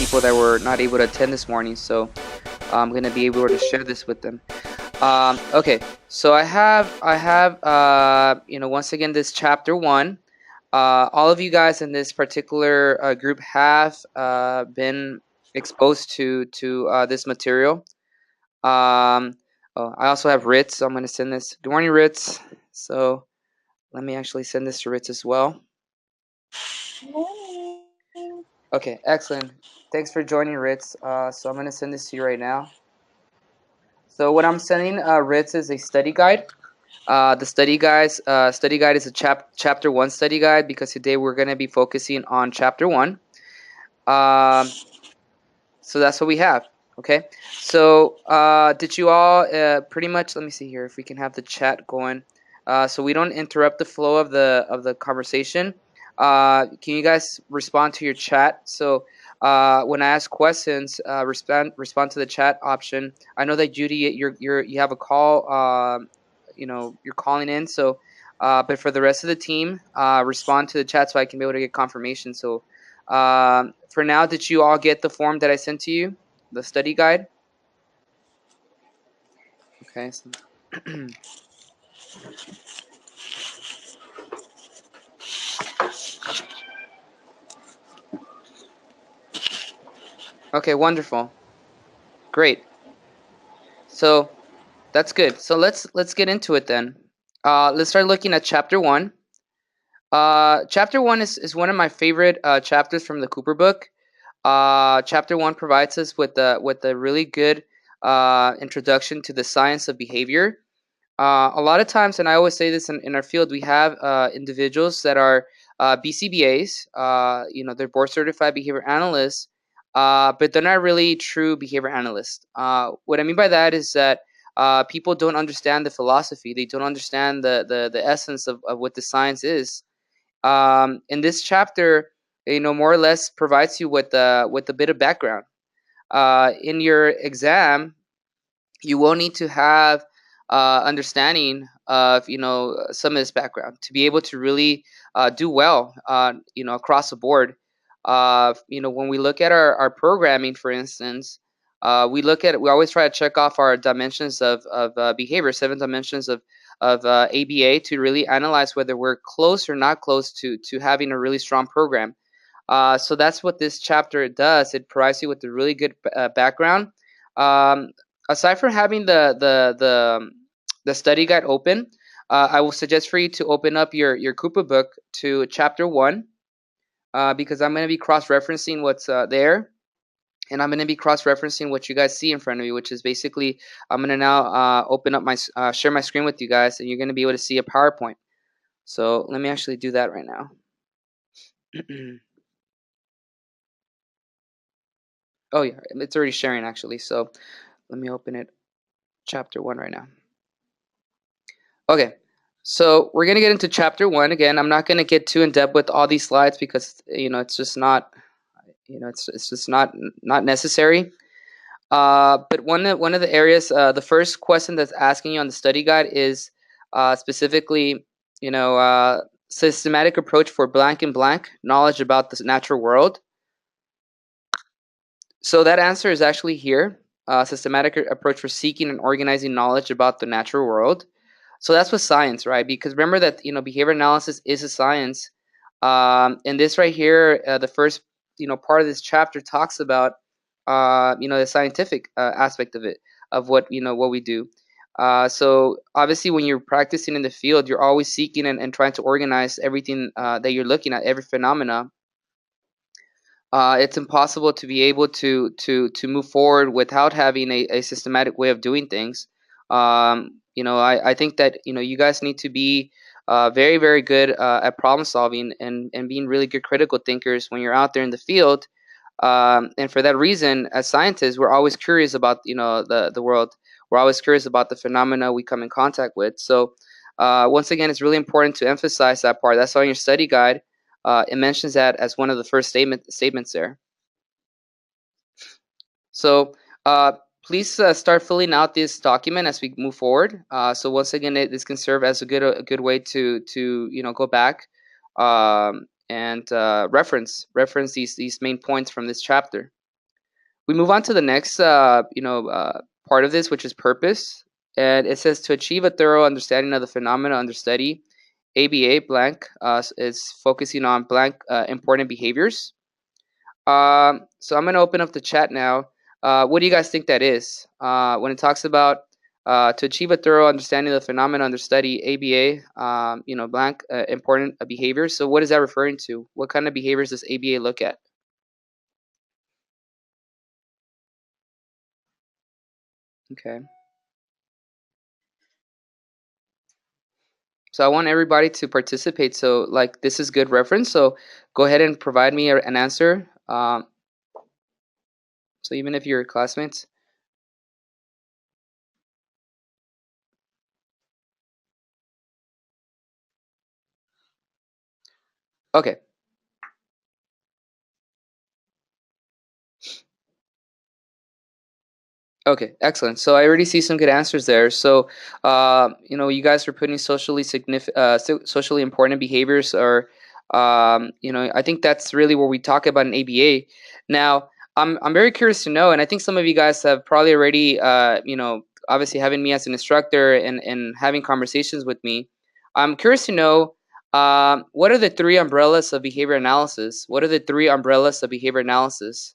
people that were not able to attend this morning, so I'm gonna be able to share this with them. Okay, so I have once again this chapter 1. All of you guys in this particular group have been exposed to this material. I also have Ritz, so I'm gonna send this. Good morning, Ritz. So let me actually send this to Ritz as well. Okay, excellent. Thanks for joining, Ritz. So I'm gonna send this to you right now. So what I'm sending Ritz is a study guide. The study guide is a chapter 1 study guide, because today we're going to be focusing on chapter 1. So that's what we have. Okay. So did you all pretty much? Let me see here if we can have the chat going, so we don't interrupt the flow of the conversation. Can you guys respond to your chat? So when I ask questions, respond to the chat option. I know that Judy, you have a call. You're calling in. So, but for the rest of the team, respond to the chat so I can be able to get confirmation. So, for now, did you all get the form that I sent to you, the study guide? Okay. So okay, wonderful, great. So that's good. So let's get into it then. Let's start looking at chapter 1. Chapter 1 is one of my favorite chapters from the Cooper book. Chapter 1 provides us with a really good introduction to the science of behavior. A lot of times, and I always say this in our field, we have individuals that are BCBAs. They're board certified behavior analysts, but they're not really true behavior analysts. What I mean by that is that people don't understand the philosophy. They don't understand the essence of what the science is. In this chapter, more or less provides you with a bit of background. In your exam, you will need to have understanding of some of this background to be able to really do well across the board. When we look at our programming, for instance, we always try to check off our dimensions of behavior, 7 dimensions of ABA, to really analyze whether we're close or not close to having a really strong program. So that's what this chapter does. It provides you with a really good background. Um, Aside from having the study guide open, I will suggest for you to open up your Coupa book to chapter 1, because I'm going to be cross-referencing what's there, and I'm going to be cross-referencing what you guys see in front of you, which is basically I'm going to now open up share my screen with you guys, and you're going to be able to see a PowerPoint. So let me actually do that right now. Oh yeah, it's already sharing actually. So let me open it, chapter 1 right now. Okay, so we're gonna get into chapter 1 again. I'm not gonna get too in depth with all these slides because it's just not it's just not necessary. But one of the areas, the first question that's asking you on the study guide is specifically, systematic approach for blank and blank knowledge about the natural world. So that answer is actually here. Systematic approach for seeking and organizing knowledge about the natural world. So that's what science, right? Because remember that behavior analysis is a science. And this right here, the first part of this chapter talks about the scientific aspect of it, of what what we do. So obviously, when you're practicing in the field, you're always seeking and trying to organize everything that you're looking at, every phenomena. It's impossible to be able to move forward without having a systematic way of doing things. I think that you guys need to be very, very good at problem solving and being really good critical thinkers when you're out there in the field. And for that reason, as scientists, we're always curious about the world. We're always curious about the phenomena we come in contact with. So once again, it's really important to emphasize that part. That's on your study guide. It mentions that as one of the first statements there. So please start filling out this document as we move forward. So once again, this can serve as a good way to go back and reference these main points from this chapter. We move on to the next, part of this, which is purpose. And it says to achieve a thorough understanding of the phenomena under study, ABA blank is focusing on blank important behaviors. So I'm going to open up the chat now. What do you guys think that is? When it talks about to achieve a thorough understanding of the phenomena under study, ABA, blank important behaviors. So what is that referring to? What kind of behaviors does ABA look at? Okay. So I want everybody to participate. So like this is good reference. So go ahead and provide me an answer. So even if you're classmates. Okay. Okay, excellent. So I already see some good answers there. So, you guys are putting socially important behaviors, or, I think that's really where we talk about an ABA. Now, I'm very curious to know, and I think some of you guys have probably already, obviously having me as an instructor and having conversations with me. I'm curious to know, what are the three umbrellas of behavior analysis? What are the three umbrellas of behavior analysis?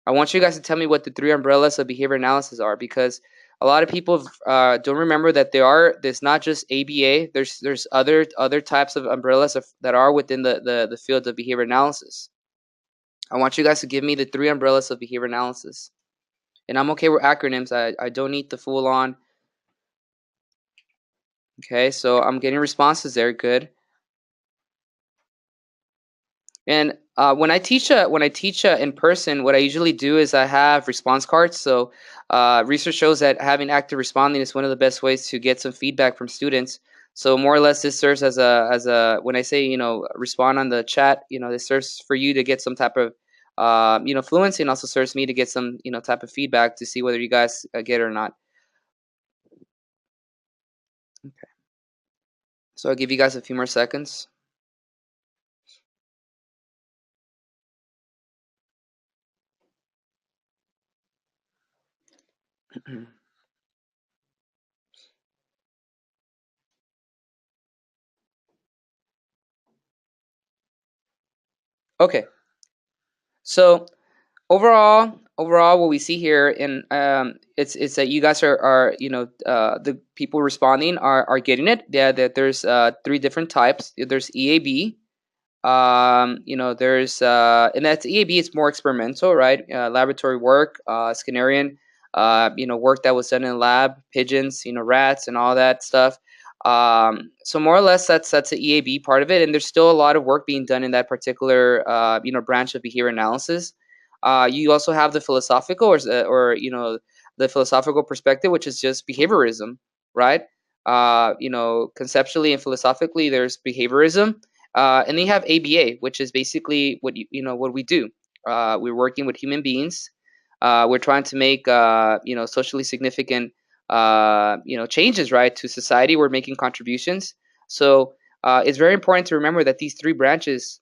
I want you guys to tell me what the three umbrellas of behavior analysis are, because a lot of people don't remember that there's not just ABA. There's other types of umbrellas that are within the field of behavior analysis. I want you guys to give me the three umbrellas of behavior analysis, and I'm okay with acronyms. I don't need the full on. Okay, so I'm getting responses there. Good. And when I teach in person, what I usually do is I have response cards. So research shows that having active responding is one of the best ways to get some feedback from students. So more or less, this serves as a when I say respond on the chat, this serves for you to get some type of fluency, and also serves me to get some type of feedback to see whether you guys get it or not. Okay. So I'll give you guys a few more seconds. Okay. So overall what we see here, and it's that you guys are the people responding are getting it. Yeah, that there's three different types. There's EAB. There's and that's EAB. It's more experimental, right? Laboratory work, Skinnerian, work that was done in the lab, pigeons, rats, and all that stuff. So more or less, that's the EAB part of it, and there's still a lot of work being done in that particular branch of behavior analysis. You also have the philosophical, or the philosophical perspective, which is just behaviorism, right? Conceptually and philosophically, there's behaviorism, and then you have ABA, which is basically what we do. We're working with human beings. We're trying to make socially significant changes, right, to society. We're making contributions. So it's very important to remember that these three branches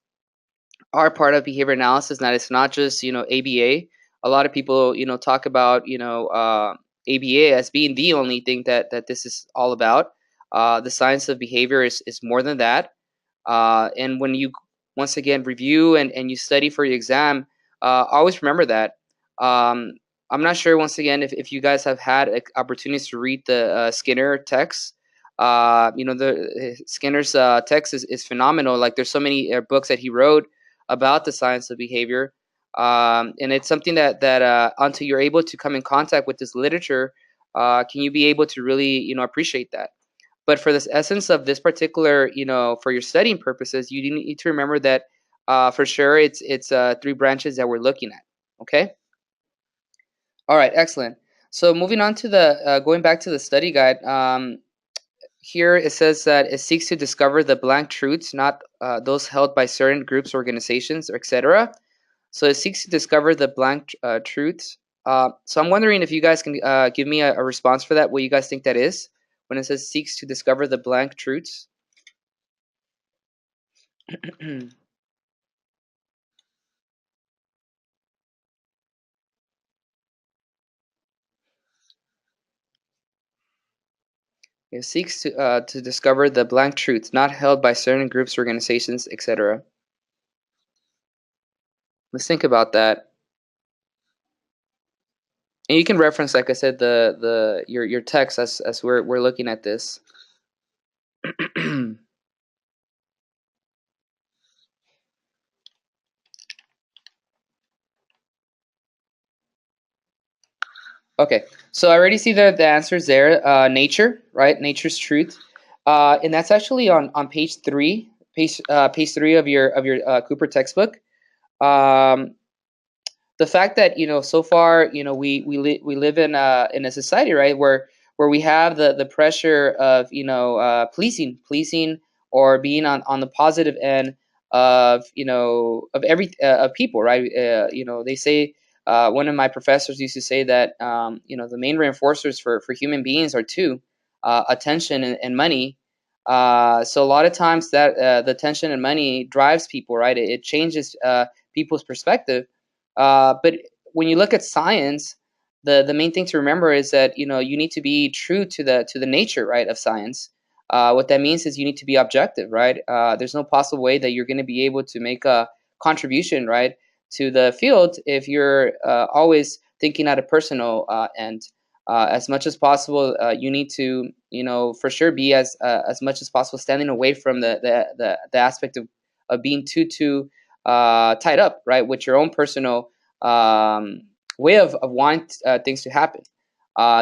are part of behavior analysis. That it's not just ABA. A lot of people talk about ABA as being the only thing that this is all about. The science of behavior is more than that. And when you once again review and you study for your exam, always remember that. Um, I'm not sure once again if you guys have had opportunities to read the Skinner text. The Skinner's text is phenomenal. Like there's so many books that he wrote about the science of behavior, and it's something that until you're able to come in contact with this literature, can you be able to really appreciate that. But for this essence of this particular, for your studying purposes, you need to remember that for sure it's three branches that we're looking at. Okay. All right. Excellent. So moving on to the going back to the study guide. Here it says that it seeks to discover the blank truths, not those held by certain groups, organizations, etc. So it seeks to discover the blank truths. So I'm wondering if you guys can give me a response for that. What you guys think that is when it says seeks to discover the blank truths? It seeks to discover the blank truth not held by certain groups, organizations, etc. Let's think about that. And you can reference, like I said, your text as we're looking at this. Okay, so I already see the answers there. Nature, right? Nature's truth, and that's actually on page three, page three of your Cooper textbook. Um, the fact that so far we live in a society, right, where we have the pressure of pleasing or being on the positive end of of every of people, right. They say, one of my professors used to say that the main reinforcers for human beings are two: attention and money. So a lot of times that the attention and money drives people, right. It changes people's perspective. But when you look at science, the main thing to remember is that you need to be true to the nature, right, of science. What that means is you need to be objective, right? There's no possible way that you're going to be able to make a contribution, right, to the field if you're always thinking at a personal end. As much as possible, you need to, for sure, be as much as possible standing away from the aspect of being too tied up, right, with your own personal way of wanting things to happen.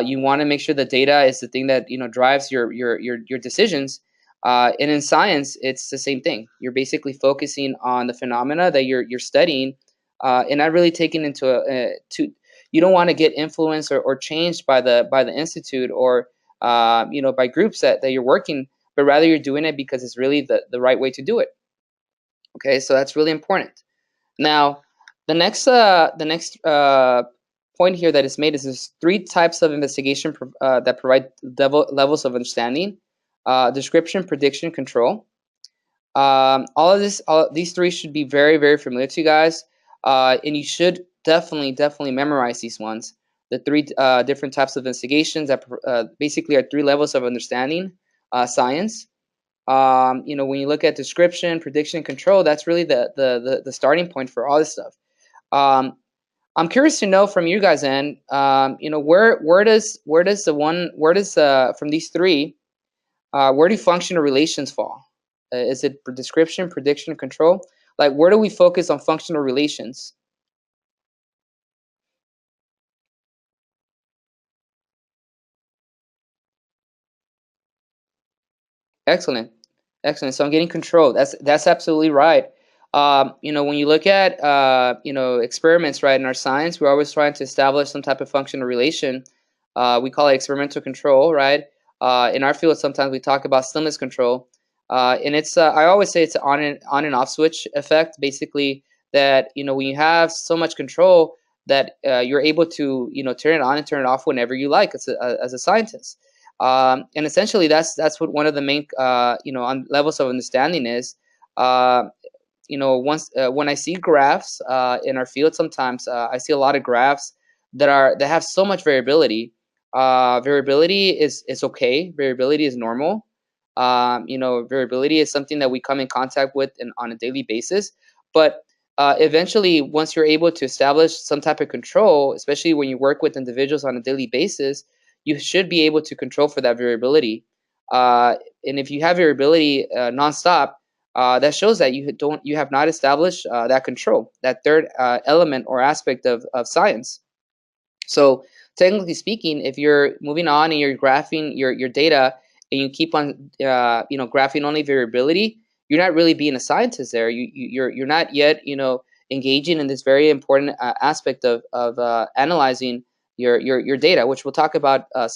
You want to make sure the data is the thing that drives your decisions. And in science, it's the same thing. You're basically focusing on the phenomena that you're studying, and not really taking into to. You don't want to get influenced or changed by the institute or by groups that you're working, but rather you're doing it because it's really the right way to do it. Okay, so that's really important. Now, the next point here that is made is there's three types of investigation that provide levels of understanding: description, prediction, control. All these three should be very, very familiar to you guys, and you should definitely memorize these ones. The three different types of investigations that basically are three levels of understanding science. When you look at description, prediction, control, that's really the starting point for all this stuff. Um, I'm curious to know from you guys, end, where does from these three, where do functional relations fall? Is it for description, prediction, control? Like, where do we focus on functional relations? Excellent, excellent. So I'm getting control. That's absolutely right. When you look at experiments, right, in our science, we're always trying to establish some type of functional relation. We call it experimental control, right? In our field, sometimes we talk about stimulus control, and it's I always say it's an on and off switch effect. Basically, that when you have so much control that you're able to turn it on and turn it off whenever you like as a scientist. And essentially, that's what one of the main on levels of understanding is. Uh, once when I see graphs in our field, sometimes I see a lot of graphs that have so much variability. Variability is okay. Variability is normal. Variability is something that we come in contact with on a daily basis. But eventually, once you're able to establish some type of control, especially when you work with individuals on a daily basis, you should be able to control for that variability. And if you have variability nonstop, that shows that you have not established that control, that third element or aspect of science. So technically speaking, if you're moving on and you're graphing your data and you keep on graphing only variability, you're not really being a scientist there. You're not yet engaging in this very important aspect of analyzing your data, which we'll talk about the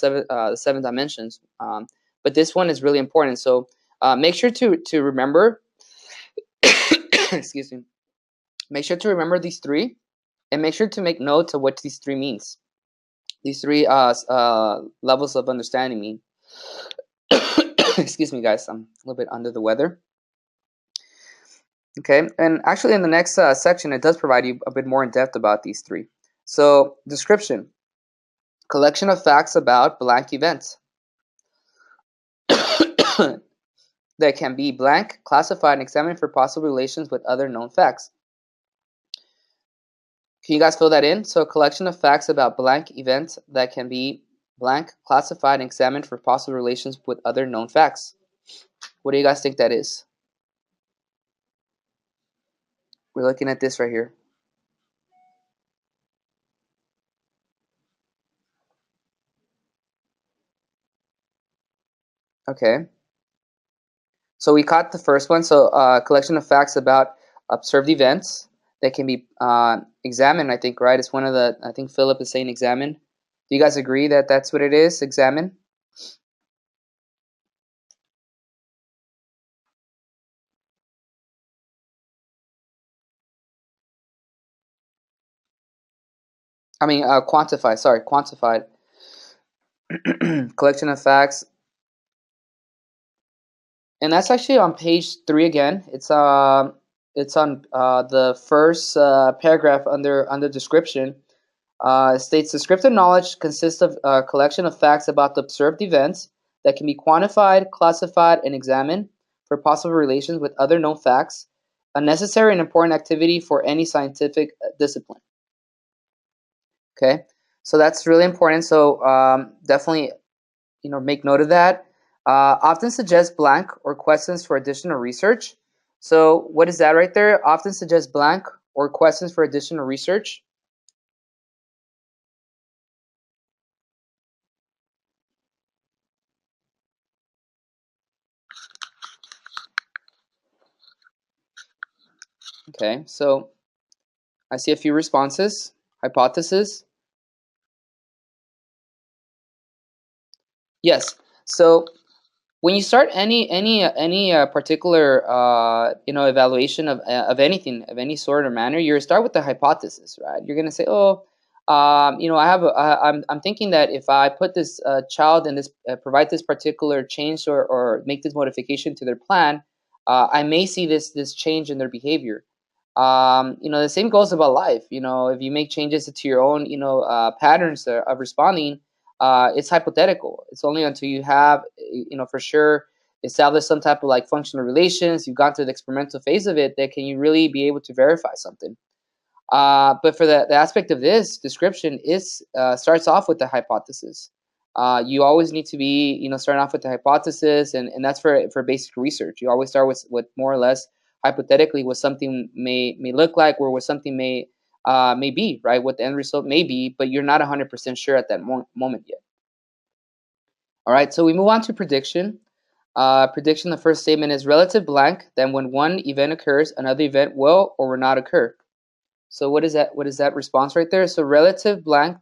seven dimensions. But this one is really important. So make sure to remember. Excuse me. Make sure to remember these three, and make sure to make notes of what these three means. These three levels of understanding mean. Excuse me, guys. I'm a little bit under the weather. Okay, and actually, in the next section, it does provide you a bit more in depth about these three. So, description: collection of facts about blank events. that can be blank, classified, and examined for possible relations with other known facts. Can you guys fill that in? So a collection of facts about blank events that can be blank, classified, and examined for possible relations with other known facts. What do you guys think that is? We're looking at this right here. Okay. So we caught the first one. So a collection of facts about observed events that can be examined, I think, right? It's one of the, I think Philip is saying examine. Do you guys agree that that's what it is, examine? I mean, quantify, sorry, quantified. Collection of facts. And that's actually on page 3 again. It's on the first paragraph under description. It states descriptive knowledge consists of a collection of facts about the observed events that can be quantified, classified, and examined for possible relations with other known facts, a necessary and important activity for any scientific discipline. Okay, so that's really important. So definitely, make note of that. Often suggest blank or questions for additional research. So what is that right there? Often suggest blank or questions for additional research. Okay, so I see a few responses. Hypothesis. Yes. So when you start any particular evaluation of anything of any sort or manner, you start with the hypothesis, right? You're gonna say, oh, I'm thinking that if I put this child in this provide this particular change or make this modification to their plan, I may see this change in their behavior. The same goes about life. If you make changes to your own patterns of responding, it's hypothetical. It's only until you have, for sure established some type of like functional relations, you've gone through the experimental phase of it, that can you really be able to verify something. But for the aspect of this description is starts off with the hypothesis. You always need to be, starting off with the hypothesis, and that's for basic research. You always start with more or less hypothetically what something may look like, or what something may be, right? What the end result may be, but you're not 100% sure at that moment yet. All right, so we move on to prediction. Prediction, the first statement is relative blank, then when one event occurs, another event will or will not occur. So what is that? What is that response right there? So relative blank,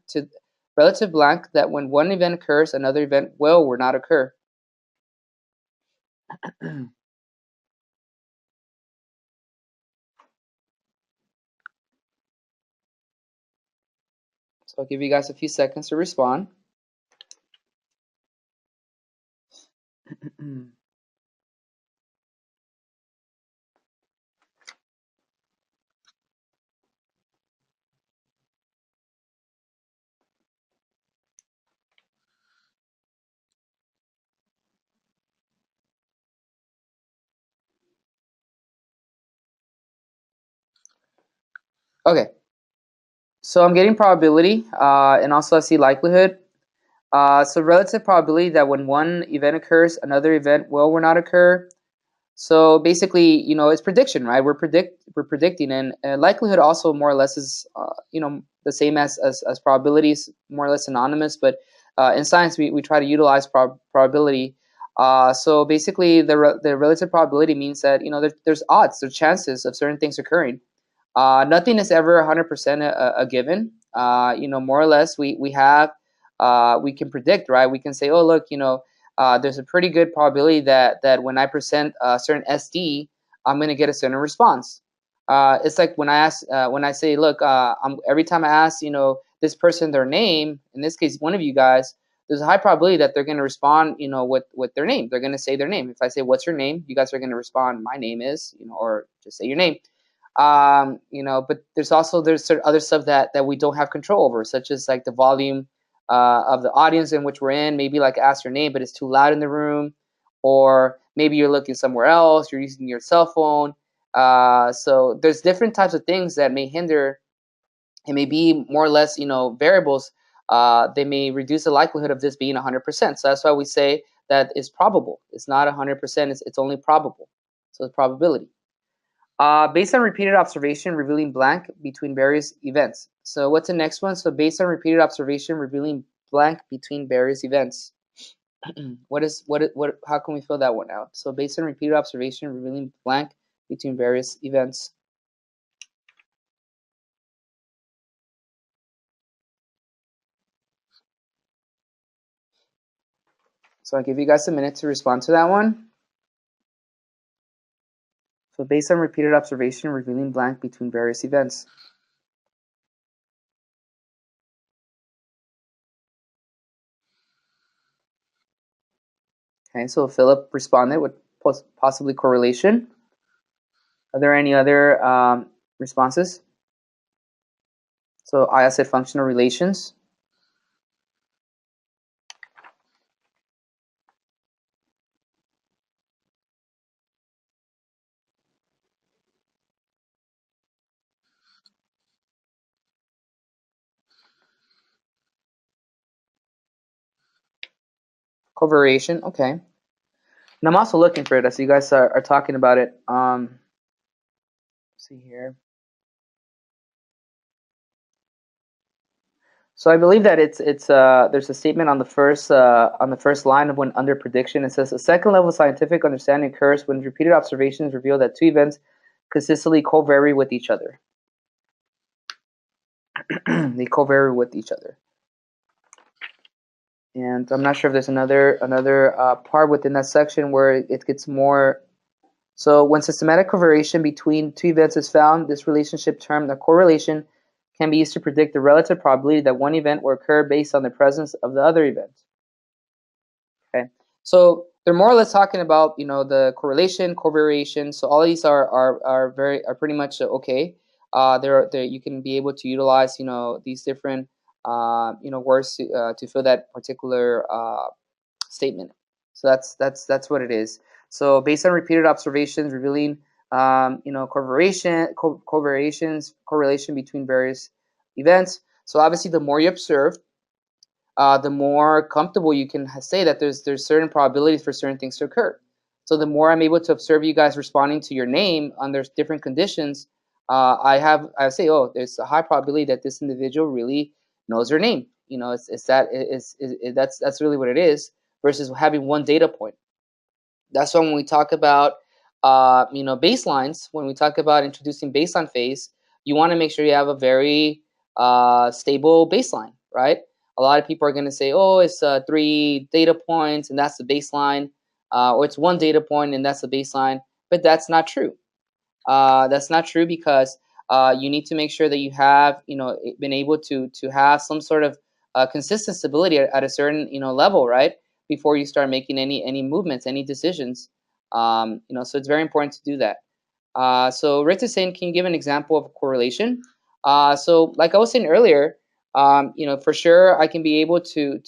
that when one event occurs, another event will or not occur. So I'll give you guys a few seconds to respond. Okay, so I'm getting probability, and also I see likelihood. So relative probability that when one event occurs, another event will or not occur. So basically, it's prediction, right? We're predicting, and likelihood also more or less is, the same as probabilities, more or less synonymous. But in science, we try to utilize probability. So basically, the relative probability means that there's odds, there's chances of certain things occurring. Nothing is ever 100% a given. More or less, we have we can predict, right? We can say, oh, look, there's a pretty good probability that when I present a certain SD, I'm going to get a certain response. It's like when I say, look, every time I ask, this person their name, in this case, one of you guys, there's a high probability that they're going to respond, with their name. They're going to say their name. If I say, what's your name? You guys are going to respond, my name is, or just say your name. But there's certain other stuff that we don't have control over, such as like the volume of the audience in which we're in. Maybe like ask your name, but it's too loud in the room, or maybe you're looking somewhere else, you're using your cell phone. So there's different types of things that may hinder. It may be more or less, variables. They may reduce the likelihood of this being 100%. So that's why we say that it's probable. It's not 100%. It's only probable. So it's probability. Based on repeated observation, revealing blank between various events. So what's the next one? So based on repeated observation, revealing blank between various events. what? How can we fill that one out? So based on repeated observation, revealing blank between various events. So I'll give you guys a minute to respond to that one. So based on repeated observation, revealing blank between various events. Okay, so Philip responded with possibly correlation. Are there any other responses? So I said functional relations. Covariation, okay. And I'm also looking for it as you guys are talking about it. Let's see here. So I believe that it's there's a statement on the first line of one under prediction. It says a second level scientific understanding occurs when repeated observations reveal that two events consistently covary with each other. They covary with each other. And I'm not sure if there's another part within that section where it gets more. So when systematic covariation between two events is found, this relationship termed a correlation can be used to predict the relative probability that one event will occur based on the presence of the other event. Okay, so they're more or less talking about the correlation, covariation. So all of these are pretty much okay. They're you can be able to utilize these different words to fill that particular statement. So that's what it is. So based on repeated observations revealing correlation between various events. So obviously the more you observe, the more comfortable you can say that there's certain probabilities for certain things to occur. So the more I'm able to observe you guys responding to your name under different conditions, I say, oh, there's a high probability that this individual really knows their name. That's really what it is versus having one data point. That's why when we talk about baselines, when we talk about introducing baseline phase, you want to make sure you have a very stable baseline, right? A lot of people are going to say, oh, it's 3 data points and that's the baseline, or it's 1 data point and that's the baseline, but that's not true. That's not true because you need to make sure that you have been able to have some sort of consistent stability at a certain level, right? Before you start making any movements, any decisions. So it's very important to do that. So Rick is saying, can you give an example of a correlation? So like I was saying earlier, for sure I can be able to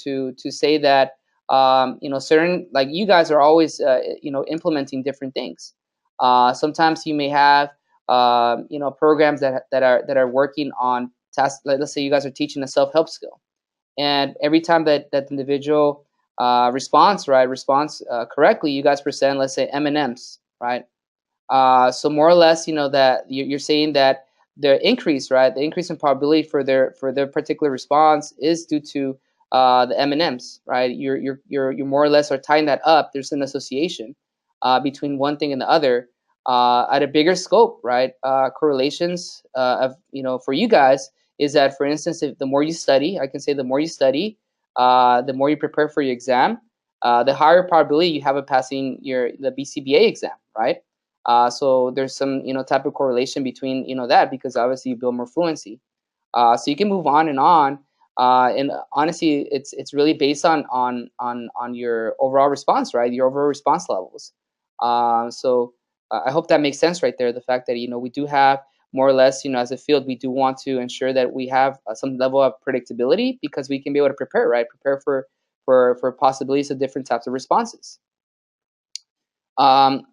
say that certain, like you guys are always implementing different things. Sometimes you may have programs that are working on tasks. Let's say you guys are teaching a self-help skill, and every time that individual responds correctly, you guys present, let's say, M&Ms, right? So more or less, that you're saying that the increase, right, the increase in probability for their particular response is due to the M&Ms, right? You're more or less are tying that up. There's an association between one thing and the other at a bigger scope, right? Correlations of for you guys is that, for instance, if the more you study, I can say the more you study, the more you prepare for your exam, the higher probability you have of passing the BCBA exam, right? So there's some type of correlation between that, because obviously you build more fluency. So you can move on and on. And honestly, it's really based on your overall response, right? Your overall response levels. So I hope that makes sense right there. The fact that we do have more or less as a field, we do want to ensure that we have some level of predictability, because we can be able to prepare, right? Prepare for possibilities of different types of responses. Um,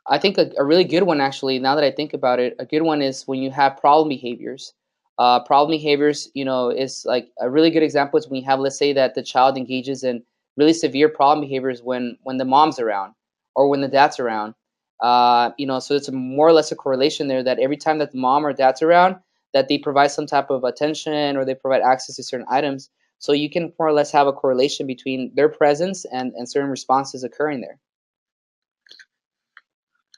I think a really good one, actually, now that I think about it, a good one is when you have problem behaviors. Problem behaviors, is like a really good example is when you have, let's say that the child engages in really severe problem behaviors when the mom's around or when the dad's around. So it's more or less a correlation there that every time that the mom or dad's around, that they provide some type of attention or they provide access to certain items. So you can more or less have a correlation between their presence and certain responses occurring there.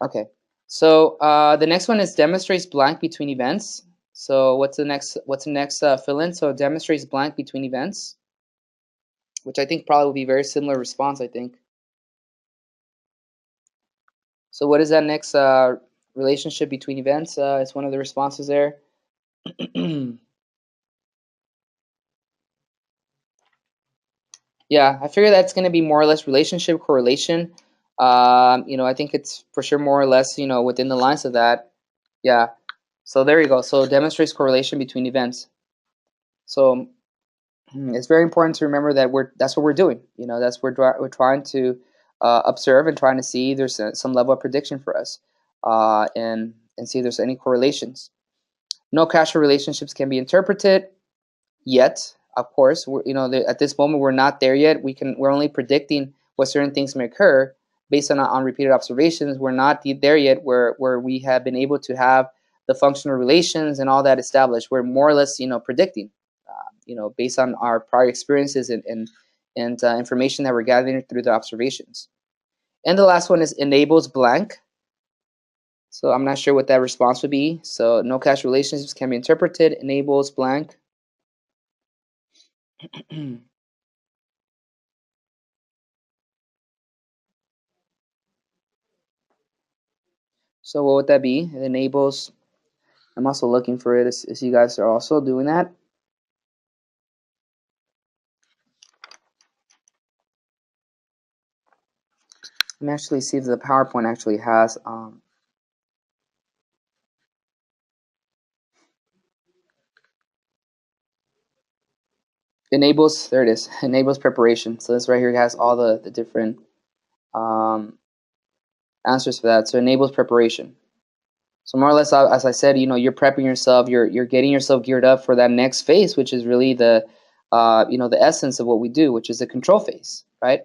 Okay. So the next one is demonstrates blank between events. So what's the next? What's the next fill in? So demonstrates blank between events, which I think probably will be very similar response. I think. So what is that next relationship between events? It's one of the responses there. Yeah, I figure that's going to be more or less relationship correlation. I think it's for sure more or less within the lines of that. Yeah. So there you go. So demonstrates correlation between events. So it's very important to remember that that's what we're doing. That's we're trying to observe and trying to see there's some level of prediction for us, and see if there's any correlations. No causal relationships can be interpreted yet. Of course, at this moment we're not there yet. We're only predicting what certain things may occur based on repeated observations. We're not there yet where we have been able to have the functional relations and all that established. We're more or less predicting, based on our prior experiences and information that we're gathering through the observations. And the last one is enables blank. So I'm not sure what that response would be. So no causal relationships can be interpreted. Enables blank. So what would that be? It enables. I'm also looking for it as you guys are also doing that. Let me actually see if the PowerPoint actually has enables. There it is. Enables preparation. So this right here has all the different answers for that. So enables preparation. So more or less, as I said, you're prepping yourself. You're getting yourself geared up for that next phase, which is really the essence of what we do, which is the control phase, right?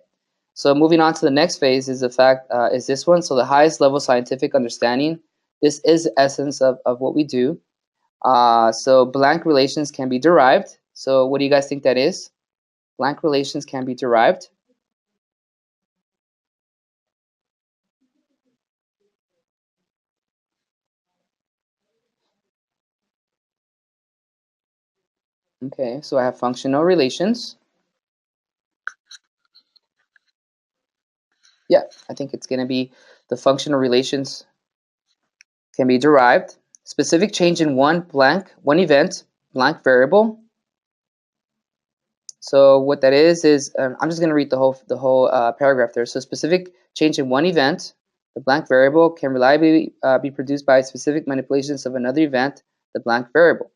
So moving on to the next phase is is this one. So the highest level scientific understanding. This is the essence of what we do. So blank relations can be derived. So what do you guys think that is? Blank relations can be derived. Okay, so I have functional relations. Yeah, I think it's going to be the functional relations can be derived. Specific change in one event, blank variable. So what that is I'm just going to read the whole paragraph there. So specific change in one event, the blank variable can reliably be produced by specific manipulations of another event, the blank variable.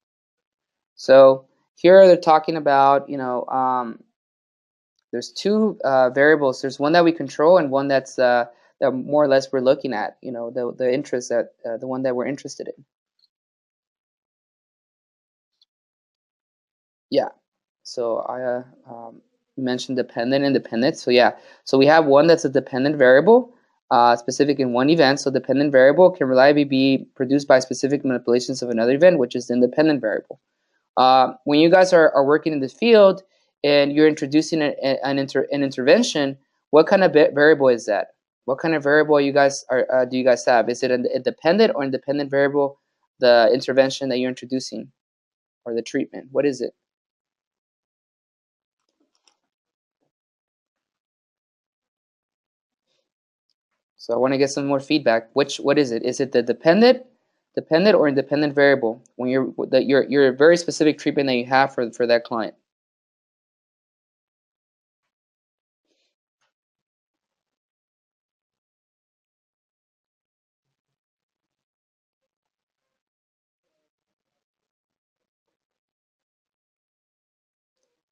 So here they're talking about, there's two variables. There's one that we control and one that more or less we're looking at, the interest the one that we're interested in. Yeah. So I mentioned dependent, independent. So yeah. So we have one that's a dependent variable, specific in one event. So dependent variable can reliably be produced by specific manipulations of another event, which is the independent variable. When you guys are working in the field and you're introducing an intervention, what kind of variable is that? What kind of variable do you guys have? Is it a dependent or independent variable, the intervention that you're introducing or the treatment? What is it? So I want to get some more feedback. What is it? Is it the dependent or independent variable when your very specific treatment that you have for that client?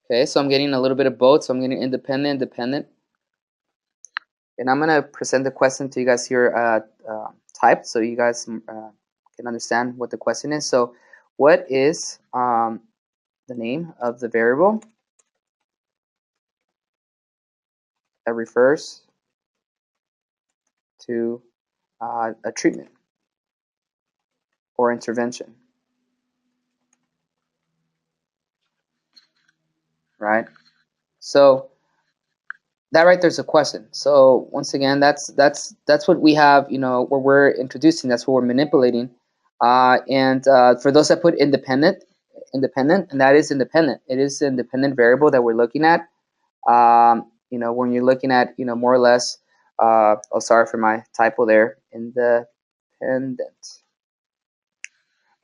Okay, so I'm getting a little bit of both. So I'm getting independent, dependent. And I'm going to present the question to you guys here typed so you guys can understand what the question is. So what is the name of the variable that refers to a treatment or intervention, right? So that right there's a question. So once again, that's what we have, where we're introducing. That's what we're manipulating. And for those that put independent, and that is independent. It is the independent variable that we're looking at. When you're looking at, more or less. Oh, sorry for my typo there. Independent.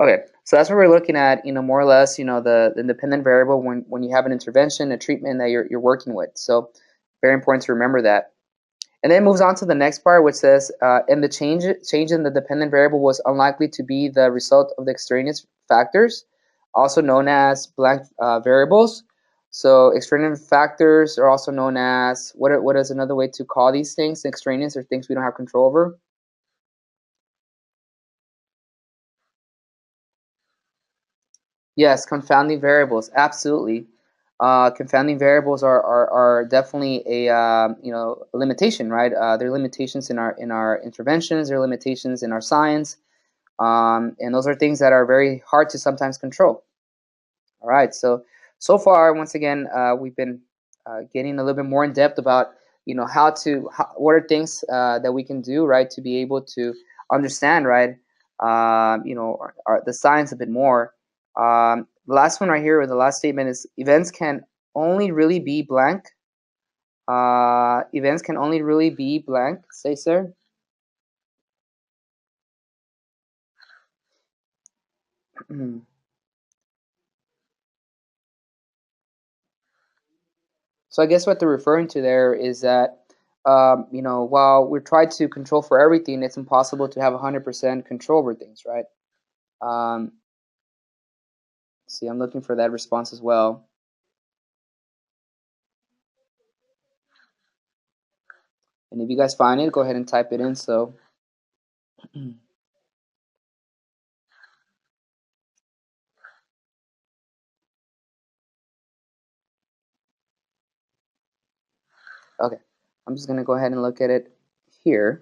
Okay, so that's what we're looking at. More or less. The independent variable when you have an intervention, a treatment that you're working with. So very important to remember that. And then it moves on to the next part, which says, and the change in the dependent variable was unlikely to be the result of the extraneous factors, also known as blank variables. So extraneous factors are also known as, what is another way to call these things? Extraneous, or things we don't have control over. Yes, confounding variables, absolutely. Confounding variables are definitely a limitation, right? There are limitations in our interventions. There are limitations in our science, and those are things that are very hard to sometimes control. All right, so far, once again, we've been getting a little bit more in depth about what are things that we can do, right, to be able to understand, right, the science a bit more. The last one right here, or the last statement, is events can only really be blank. Events can only really be blank. Say, sir. So I guess what they're referring to there is that, while we're trying to control for everything, it's impossible to have 100% control over things, right? See, I'm looking for that response as well. And if you guys find it, go ahead and type it in. So, okay, I'm just going to go ahead and look at it here.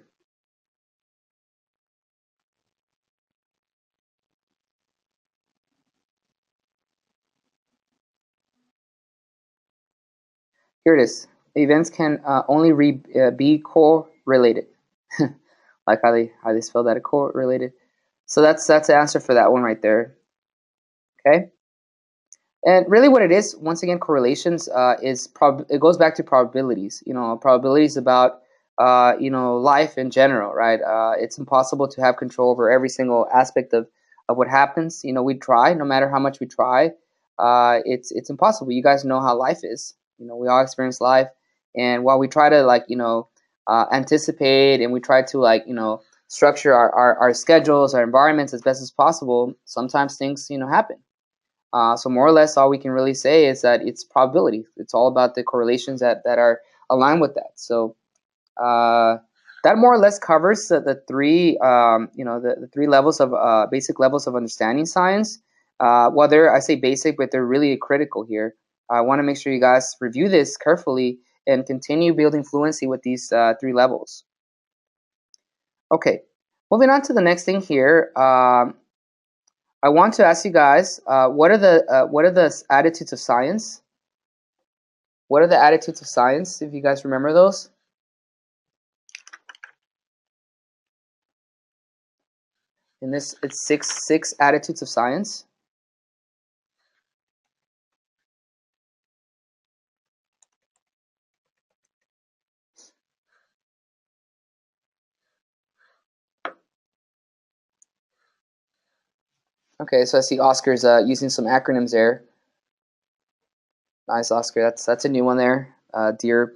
Here it is. Events can only be correlated, like how they spell that, correlated. So that's the answer for that one right there. Okay. And really, what it is, once again, correlations is it goes back to probabilities. Probabilities about life in general, right? It's impossible to have control over every single aspect of what happens. We try, no matter how much we try. It's impossible. You guys know how life is. We all experience life, and while we try to anticipate, and we try to structure our schedules, our environments as best as possible, sometimes things happen. So more or less, all we can really say is that it's probability. It's all about the correlations that are aligned with that. So that more or less covers the three, the three levels of basic levels of understanding science. Well, I say basic, but they're really critical here. I want to make sure you guys review this carefully and continue building fluency with these three levels. Okay, moving on to the next thing here. I want to ask you guys, what are the attitudes of science? What are the attitudes of science, if you guys remember those? In this, it's six attitudes of science. Okay, so I see Oscar's using some acronyms there. Nice, Oscar. That's a new one there. DERP.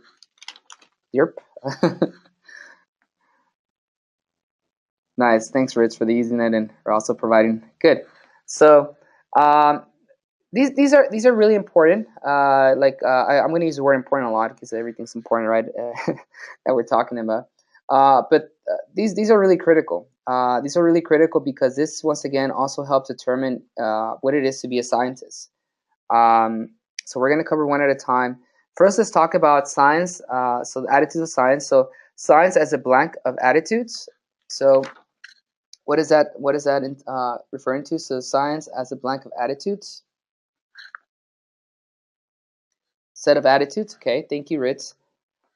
Nice. Thanks, Rich, for using it and for also providing. Good. So, these are really important. I'm going to use the word important a lot because everything's important, right? That we're talking about. But these are really critical. These are really critical because this once again also helps determine what it is to be a scientist. So we're going to cover one at a time. First, let's talk about science. So the attitudes of science. So science as a blank of attitudes. So what is that? What is that referring to? So science as a blank of attitudes. Set of attitudes. Okay, thank you, Ritz.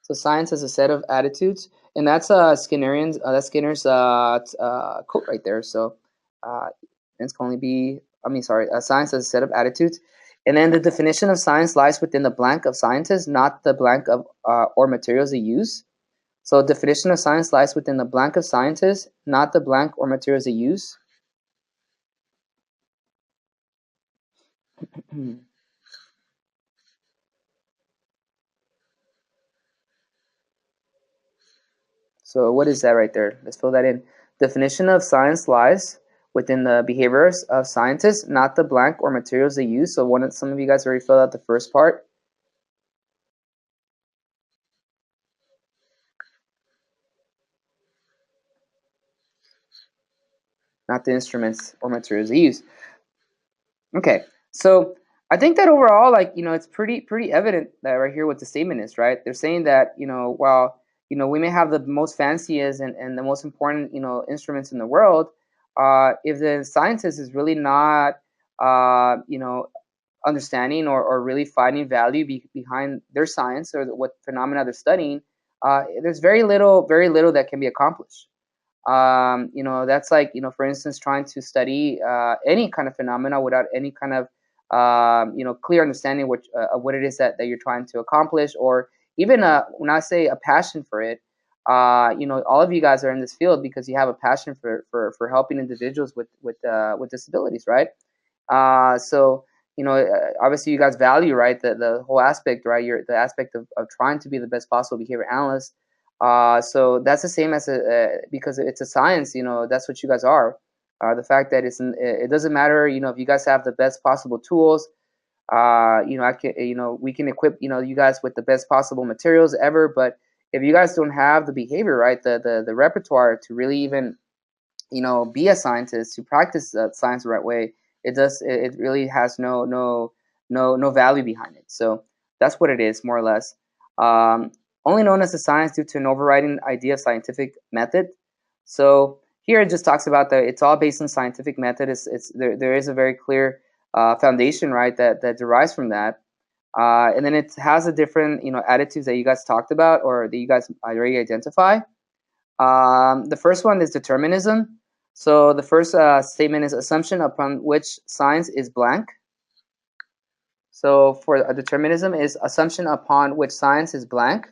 So science as a set of attitudes, and that's Skinnerian's. That's Skinner's quote right there. So it can only be. I mean, sorry. Science as a set of attitudes, and then the definition of science lies within the blank of scientists, not the blank of or materials they use. So definition of science lies within the blank of scientists, not the blank or materials they use. So what is that right there? Let's fill that in. Definition of science lies within the behaviors of scientists, not the blank or materials they use. So some of you guys already filled out the first part. Not the instruments or materials they use. Okay, so I think that overall, it's pretty evident that right here what the statement is, right? They're saying that, while, we may have the most fanciest and the most important, instruments in the world, if the scientist is really not, understanding or really finding value behind their science or what phenomena they're studying, there's very little that can be accomplished. That's like, for instance, trying to study any kind of phenomena without any kind of clear understanding of what it is that you're trying to accomplish, or even when I say a passion for it. All of you guys are in this field because you have a passion for helping individuals with disabilities, right? So obviously you guys value, right, the whole aspect, right? The aspect of trying to be the best possible behavior analyst. So that's the same as because it's a science. That's what you guys are. The fact that it doesn't matter. If you guys have the best possible tools, we can equip you guys with the best possible materials ever. But if you guys don't have the behavior, right, the repertoire to really even be a scientist, to practice science the right way, it really has no value behind it. So that's what it is, more or less. Only known as a science due to an overriding idea of scientific method. So here it just talks about that it's all based on scientific method. There is a very clear foundation, right, that derives from that. And then it has the different attitudes that you guys talked about or that you guys already identify. The first one is determinism. So the first statement is assumption upon which science is blank. So for a determinism is assumption upon which science is blank.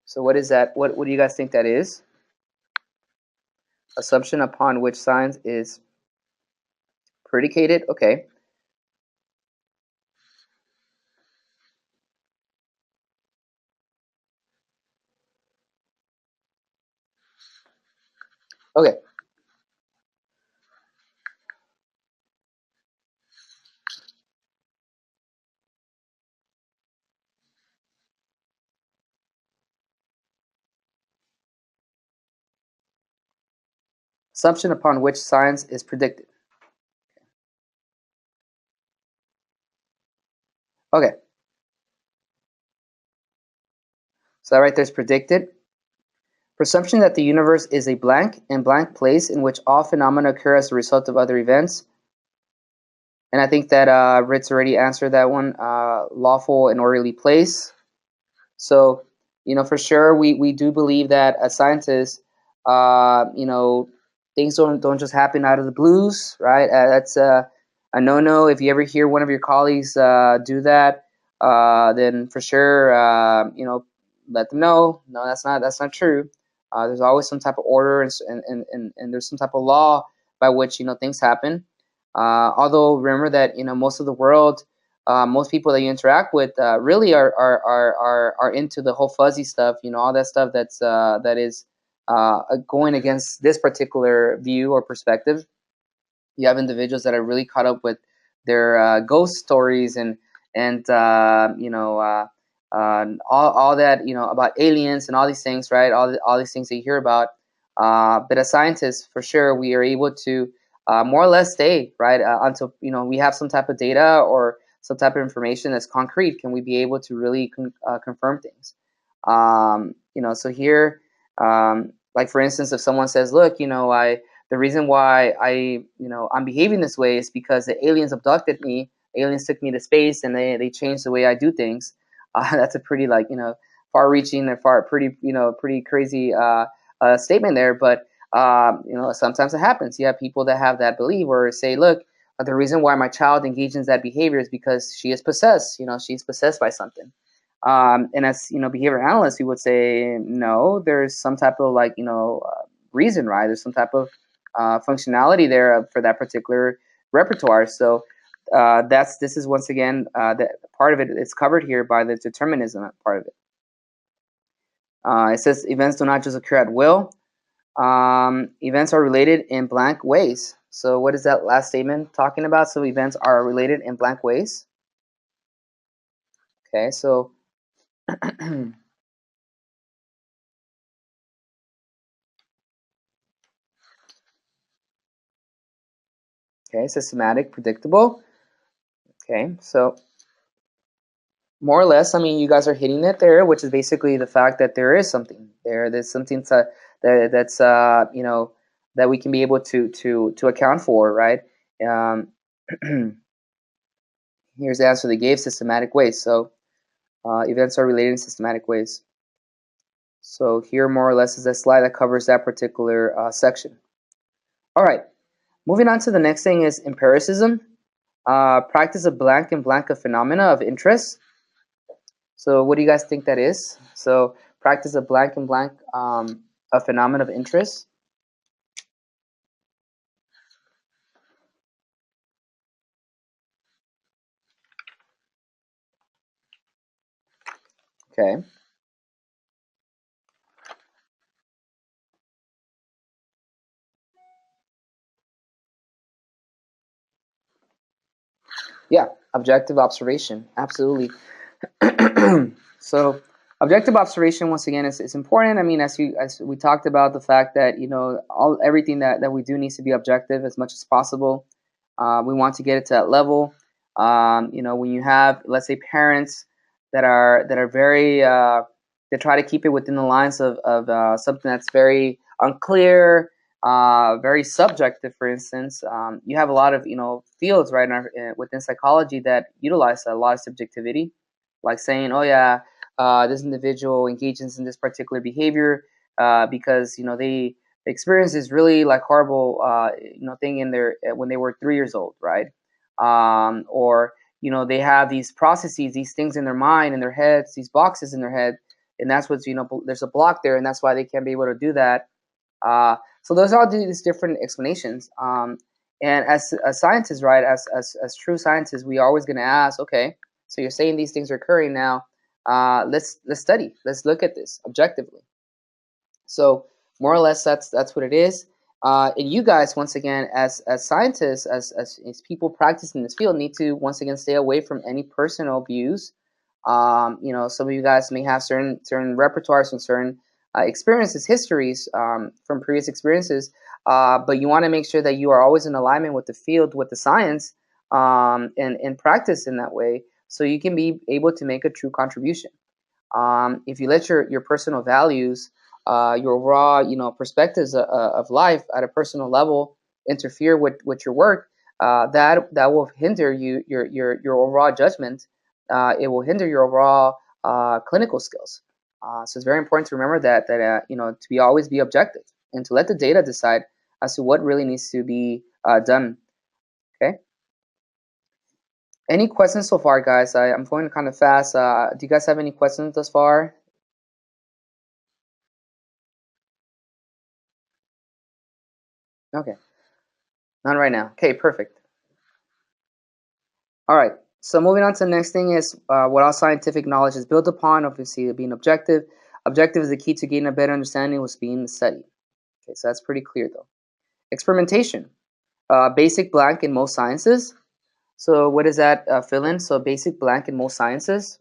So what is that? What do you guys think that is? Assumption upon which science is predicated. Okay. Okay. Assumption upon which science is predicted. Okay. So that right there is predicted. Presumption that the universe is a blank and blank place in which all phenomena occur as a result of other events. And I think that Ritz already answered that one. Lawful and orderly place. So, for sure, we do believe that as scientists, things don't just happen out of the blues, right? That's a no-no. If you ever hear one of your colleagues do that, then for sure, let them know. No, that's not true. There's always some type of order and there's some type of law by which things happen. Although remember that most of the world most people that you interact with really are into the whole fuzzy stuff, all that stuff that is going against this particular view or perspective. You have individuals that are really caught up with their ghost stories and all that, about aliens and all these things, right? All these things that you hear about. But as scientists, for sure, we are able to more or less stay right until we have some type of data or some type of information that's concrete. Can we be able to really confirm things? So here, like for instance, if someone says, "Look, the reason why I'm behaving this way is because the aliens abducted me. Aliens took me to space, and they changed the way I do things." That's a pretty far-reaching and pretty crazy statement there. But sometimes it happens. You have people that have that belief or say, "Look, the reason why my child engages in that behavior is because she is possessed. She's possessed by something." And as behavior analysts, we would say, no, there's some type of reason, right? There's some type of functionality there for that particular repertoire. So this is once again that part of it is covered here by the determinism part of it. It says events do not just occur at will. Events are related in blank ways. So what is that last statement talking about? So events are related in blank ways. Okay, so okay, systematic, predictable. Okay, so more or less, I mean, you guys are hitting it there, which is basically the fact that there is something there. There's something that's that we can be able to account for, right? Um, here's the answer they gave: systematic ways. So events are related in systematic ways. So here, more or less, is a slide that covers that particular section. All right, moving on to the next thing is empiricism, practice of blank and blank of phenomena of interest. So what do you guys think that is? So practice of blank and blank, a phenomenon of interest. Okay. Yeah, objective observation. Absolutely. So objective observation, once again, is important. I mean, as we talked about, the fact that everything that we do needs to be objective as much as possible. We want to get it to that level. When you have, let's say, parents that are very they try to keep it within the lines of something that's very unclear, very subjective. For instance, you have a lot of fields right now within psychology that utilize a lot of subjectivity, like saying, "Oh yeah, this individual engages in this particular behavior because they experience this really horrible thing in their when they were 3 years old, right?" Or they have these processes, these things in their mind, in their heads, these boxes in their head, and that's what's there's a block there, and that's why they can't be able to do that. So those are these different explanations. And as scientists, right, as true scientists, we are always going to ask, okay, so you're saying these things are occurring now. Let's study. Let's look at this objectively. So more or less, that's what it is. And you guys, once again, as scientists, as people practicing this field, need to once again stay away from any personal views. Some of you guys may have certain repertoires and certain experiences, histories from previous experiences, but you want to make sure that you are always in alignment with the field, with the science, and practice in that way, so you can be able to make a true contribution. If you let your personal values, your raw perspectives of life at a personal level interfere with your work, that will hinder your overall judgment. It will hinder your overall clinical skills. So it's very important to remember that to be always be objective and to let the data decide as to what really needs to be done. Okay. Any questions so far, guys? I'm going kind of fast. Do you guys have any questions thus far? Okay. None right now. Okay, perfect. All right. So moving on to the next thing is what all scientific knowledge is built upon, obviously being objective. Objective is the key to gain a better understanding of what's being studied. Okay, so that's pretty clear though. Experimentation, basic blank in most sciences. So what does that fill in? So basic blank in most sciences.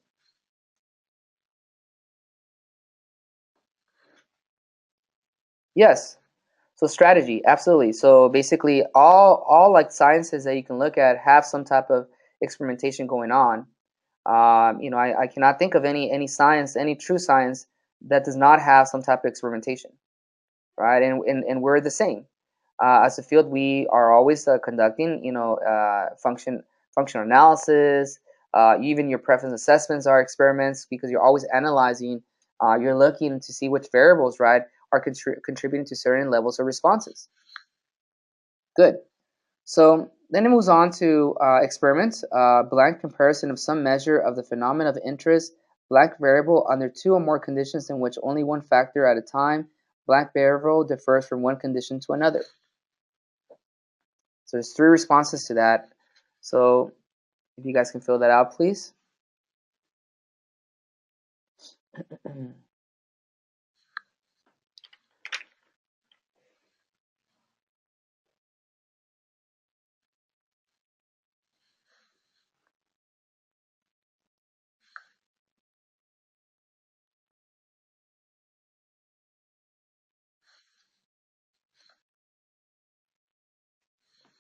Yes. So strategy, absolutely. So basically, all like sciences that you can look at have some type of experimentation going on. I cannot think of any science, any true science that does not have some type of experimentation, right? And we're the same. As a field, we are always conducting, functional analysis. Even your preference assessments are experiments because you're always analyzing. You're looking to see which variables, right, are contributing to certain levels of responses. Good. So then it moves on to experiments, blank comparison of some measure of the phenomenon of interest, blank variable under two or more conditions in which only one factor at a time, blank variable differs from one condition to another. So there's three responses to that. So if you guys can fill that out, please.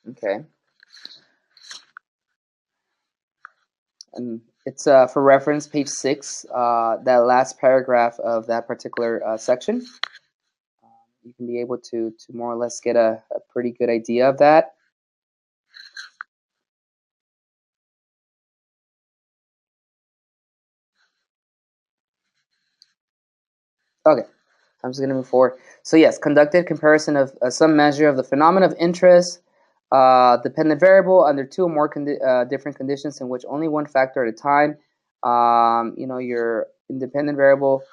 Okay. And it's for reference, page 6, that last paragraph of that particular section. You can be able to more or less get a pretty good idea of that. Okay, I'm just going to move forward. So yes, conducted comparison of some measure of the phenomenon of interest, dependent variable under two or more different conditions in which only one factor at a time. Your independent variable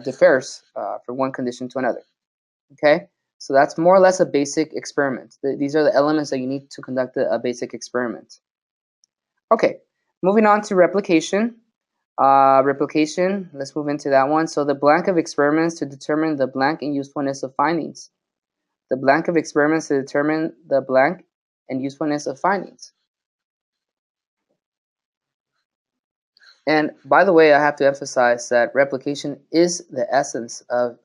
differs from one condition to another. Okay, so that's more or less a basic experiment. These are the elements that you need to conduct a basic experiment. Okay, moving on to replication. Replication, let's move into that one. So the blank of experiments to determine the blank and usefulness of findings. The blank of experiments to determine the blank and usefulness of findings. And by the way, I have to emphasize that replication is the essence of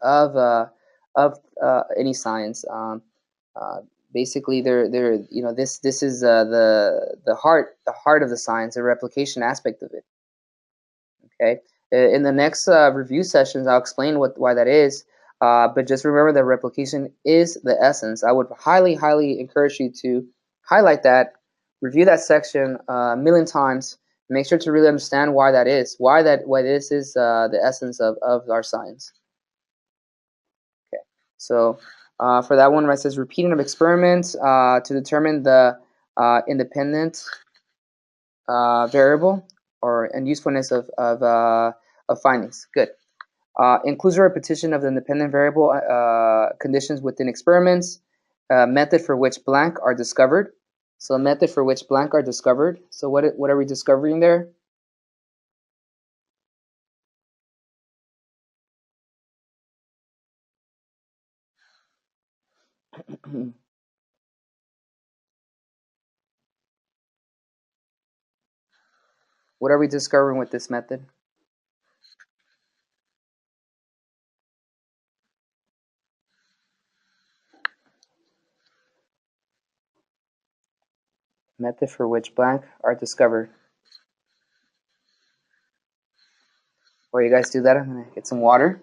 any science. Basically, this is the heart of the science, the replication aspect of it. Okay, in the next review sessions, I'll explain why that is. But just remember that replication is the essence. I would highly encourage you to highlight that, review that section a million times. Make sure to really understand why that is, why this is the essence of our science. Okay, so for that one, where it says repeating of experiments to determine the independent variable and usefulness of findings. Good. Includes a repetition of the independent variable conditions within experiments. Method for which blank are discovered. So method for which blank are discovered. So what are we discovering there? What are we discovering with this method? Method for which blank are discovered. While you guys do that, I'm going to get some water.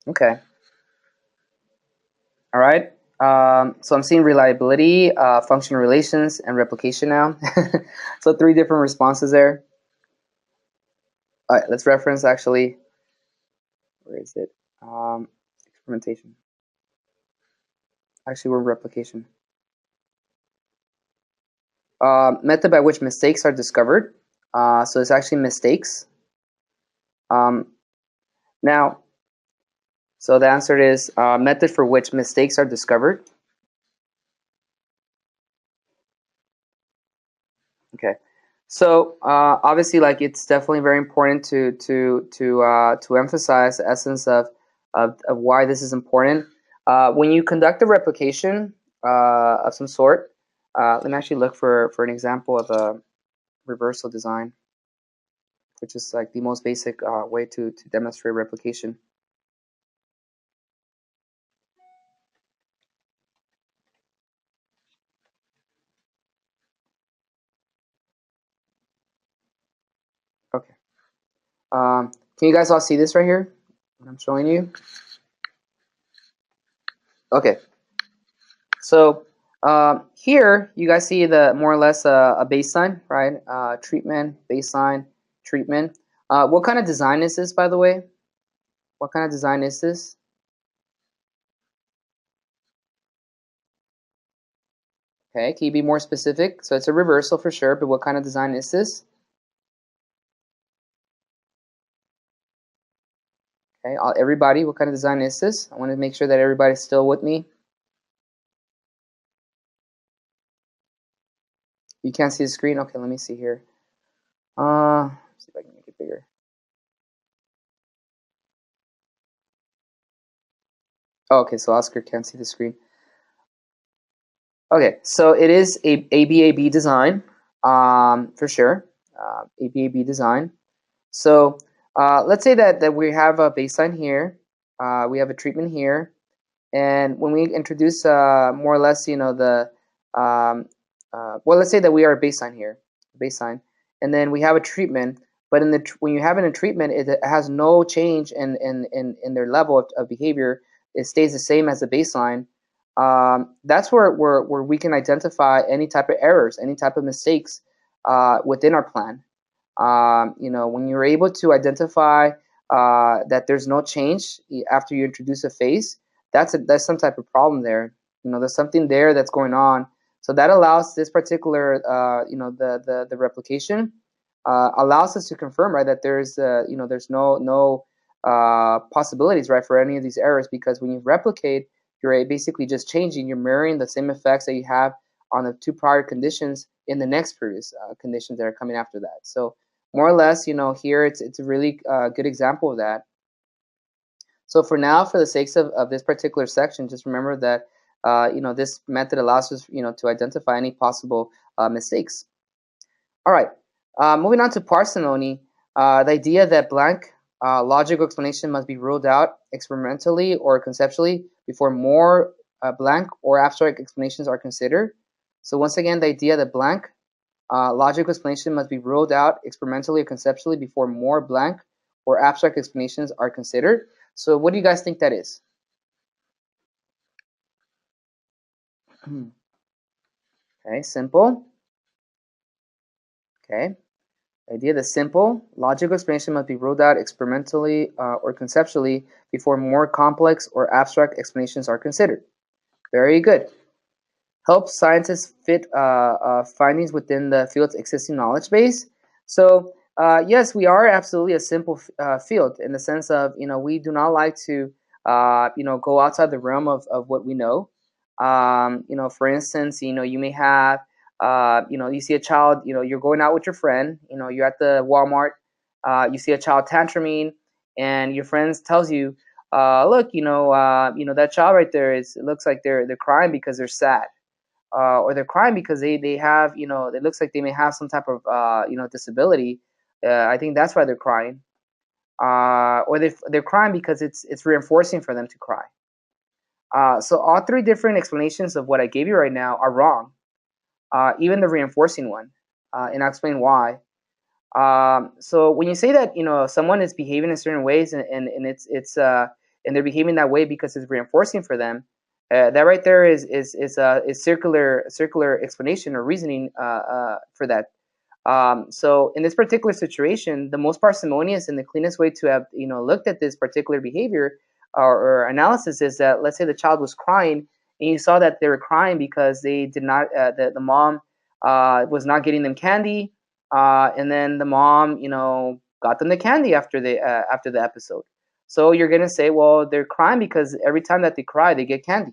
Okay. All right. So I'm seeing reliability, functional relations, and replication now. So 3 different responses there. All right, let's reference actually. Where is it? Experimentation. Actually, we're replication. Method by which mistakes are discovered. So it's actually mistakes. Now, so the answer is method for which mistakes are discovered. Okay. So obviously, like, it's definitely very important to emphasize the essence of why this is important. When you conduct a replication of some sort, let me actually look for an example of a reversal design, which is like the most basic way to demonstrate replication. Okay. Can you guys all see this right here? What I'm showing you? Okay. So here you guys see the more or less a baseline, right? Treatment, baseline, treatment. What kind of design is this, by the way? What kind of design is this? Okay, can you be more specific? So it's a reversal for sure, but what kind of design is this? Okay, everybody, what kind of design is this? I want to make sure that everybody's still with me. You can't see the screen? Okay, let me see here. See if I can make it bigger. Oh, okay, so Oscar can't see the screen. Okay, so it is a ABAB design, for sure. ABAB design. So let's say that we have a baseline here, we have a treatment here, and when we introduce more or less, the well, let's say that we are a baseline here, baseline, and then we have a treatment. But when you have it in treatment, it has no change in their level of behavior. It stays the same as the baseline. That's where we can identify any type of errors, any type of mistakes within our plan. When you're able to identify that there's no change after you introduce a phase, that's some type of problem there. There's something there that's going on. So that allows this particular, the replication allows us to confirm, right, that there's no possibilities, right, for any of these errors, because when you replicate, you're basically just changing, you're mirroring the same effects that you have on the two prior conditions in the next previous conditions that are coming after that. So more or less, here it's a really good example of that. So for now, for the sakes of this particular section, just remember that this method allows us to identify any possible mistakes. All right, moving on to parsimony, the idea that blank logical explanation must be ruled out experimentally or conceptually before more blank or abstract explanations are considered. So once again, the idea that blank logical explanation must be ruled out experimentally or conceptually before more blank or abstract explanations are considered. So what do you guys think that is? Okay, simple. Okay. The idea that simple logical explanation must be ruled out experimentally or conceptually before more complex or abstract explanations are considered. Very good. Helps scientists fit findings within the field's existing knowledge base. So yes, we are absolutely a simple field in the sense of, we do not like to go outside the realm of what we know. For instance, you may have you see a child, you're going out with your friend, you're at the Walmart, you see a child tantruming, and your friend tells you, look, that child right there it looks like they're crying because they're sad, or they're crying because they have, it looks like they may have some type of disability. I think that's why they're crying, or they're crying because it's reinforcing for them to cry. So all three different explanations of what I gave you right now are wrong, even the reinforcing one, and I'll explain why. So when you say that someone is behaving in certain ways, and and they're behaving that way because it's reinforcing for them, that right there is circular explanation or reasoning for that. So in this particular situation, the most parsimonious and the cleanest way to have looked at this particular behavior or analysis is that, let's say the child was crying and you saw that they were crying because they did not the mom was not getting them candy, and then the mom, got them the candy after the episode. So you're gonna say, well, they're crying because every time that they cry, they get candy.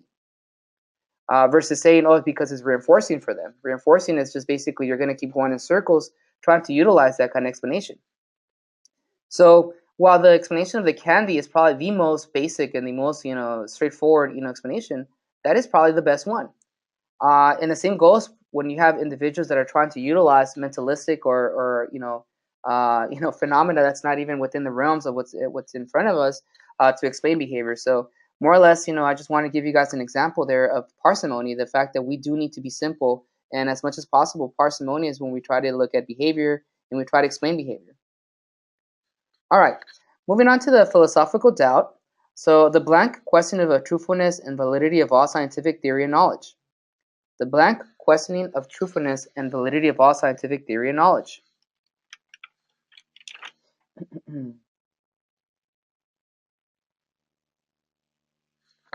Versus saying, oh, it's because it's reinforcing for them. Reinforcing is just basically you're gonna keep going in circles trying to utilize that kind of explanation. So while the explanation of the candy is probably the most basic and the most straightforward explanation, that is probably the best one. And the same goes when you have individuals that are trying to utilize mentalistic or phenomena that's not even within the realms of what's in front of us to explain behavior. So more or less, I just want to give you guys an example there of parsimony, the fact that we do need to be simple and as much as possible parsimonious when we try to look at behavior and we try to explain behavior. All right, moving on to the philosophical doubt. So the blank question of the truthfulness and validity of all scientific theory and knowledge. The blank questioning of truthfulness and validity of all scientific theory and knowledge.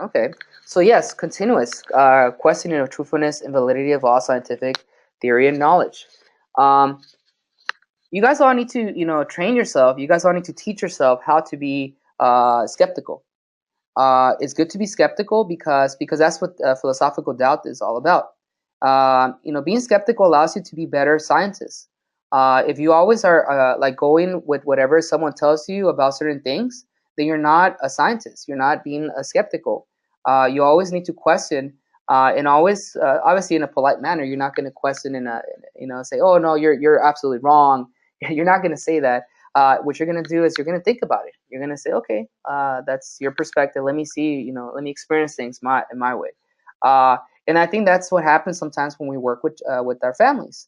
Okay, so yes, continuous questioning of truthfulness and validity of all scientific theory and knowledge. You guys all need to, train yourself. You guys all need to teach yourself how to be skeptical. It's good to be skeptical because that's what philosophical doubt is all about. Being skeptical allows you to be better scientists. If you always are like going with whatever someone tells you about certain things, then you're not a scientist. You're not being a skeptical. You always need to question, and always, obviously, in a polite manner. You're not going to question and say, "Oh no, you're absolutely wrong." You're not going to say that. What you're going to do is you're going to think about it. You're going to say, okay, that's your perspective. Let me see, let me experience things in my way. And I think that's what happens sometimes when we work with our families.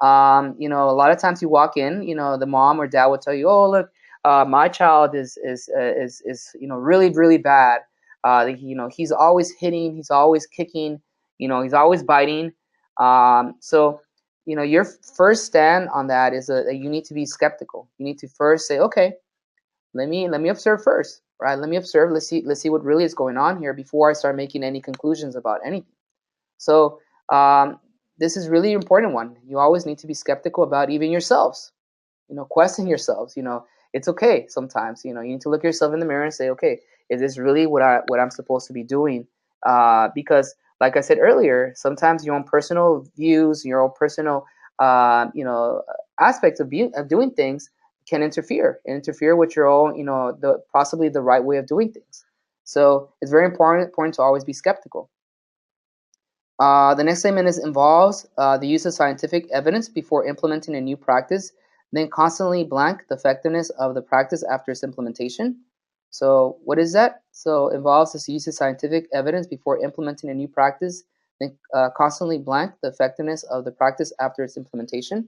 A lot of times you walk in, the mom or dad will tell you, oh, look, my child is really, really bad. He's always hitting, he's always kicking, he's always biting. So your first stand on that is that you need to be skeptical. You need to first say, okay, let me observe first, right? Let me observe. Let's see what really is going on here before I start making any conclusions about anything. So this is really important one. You always need to be skeptical about even yourselves. Question yourselves. It's okay sometimes. You need to look yourself in the mirror and say, okay, is this really what I'm supposed to be doing? Because like I said earlier, sometimes your own personal views, your own personal, aspects of doing things can interfere with your own, possibly the right way of doing things. So it's very important to always be skeptical. The next statement involves the use of scientific evidence before implementing a new practice, then constantly blank the effectiveness of the practice after its implementation. So what is that? So involves the use of scientific evidence before implementing a new practice, then constantly blank the effectiveness of the practice after its implementation.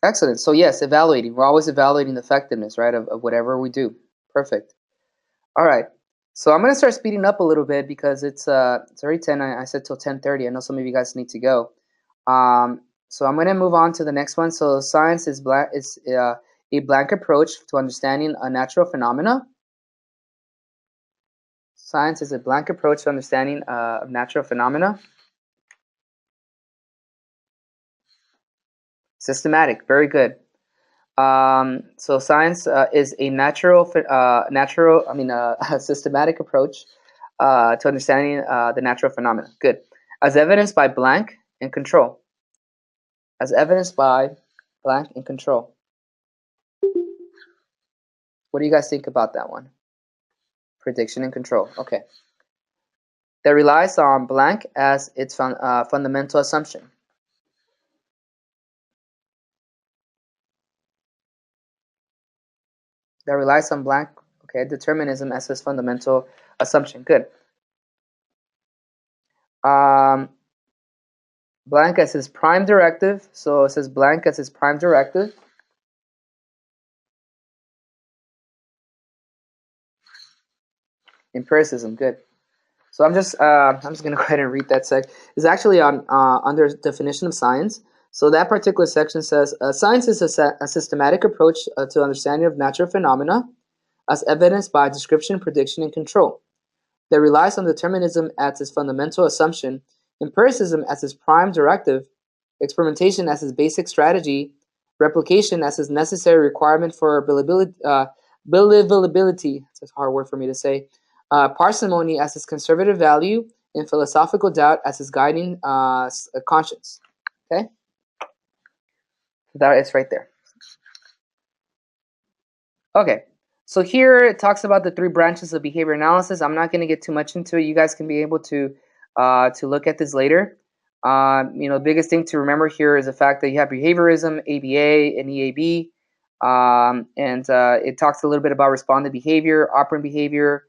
Excellent. So yes, evaluating. We're always evaluating the effectiveness, right, of whatever we do. Perfect. All right. So I'm going to start speeding up a little bit because it's already 10. I said till 10:30. I know some of you guys need to go. So I'm going to move on to the next one. So science is a blank approach to understanding a natural phenomena. Science is a blank approach to understanding of natural phenomena. Systematic. Very good. So science is a a systematic approach to understanding the natural phenomena. Good. As evidenced by blank and control. As evidenced by blank and control. What do you guys think about that one? Prediction and control. Okay. That relies on blank as its fundamental assumption. That relies on blank, okay, determinism as its fundamental assumption. Good. Blank as its prime directive. So it says blank as its prime directive. Empiricism. Good. So I'm just going to go ahead and read that section. It's actually on under definition of science. So that particular section says science is a systematic approach to understanding of natural phenomena. as evidenced by description, prediction, and control, that relies on determinism as its fundamental assumption, empiricism as its prime directive, experimentation as its basic strategy, replication as its necessary requirement for believability, it's a hard word for me to say, parsimony as its conservative value, and philosophical doubt as its guiding conscience. Okay? That is right there. Okay, so here it talks about the three branches of behavior analysis. I'm not going to get too much into it. You guys can be able to look at this later. The biggest thing to remember here is the fact that you have behaviorism, ABA, and EAB, and it talks a little bit about respondent behavior, operant behavior.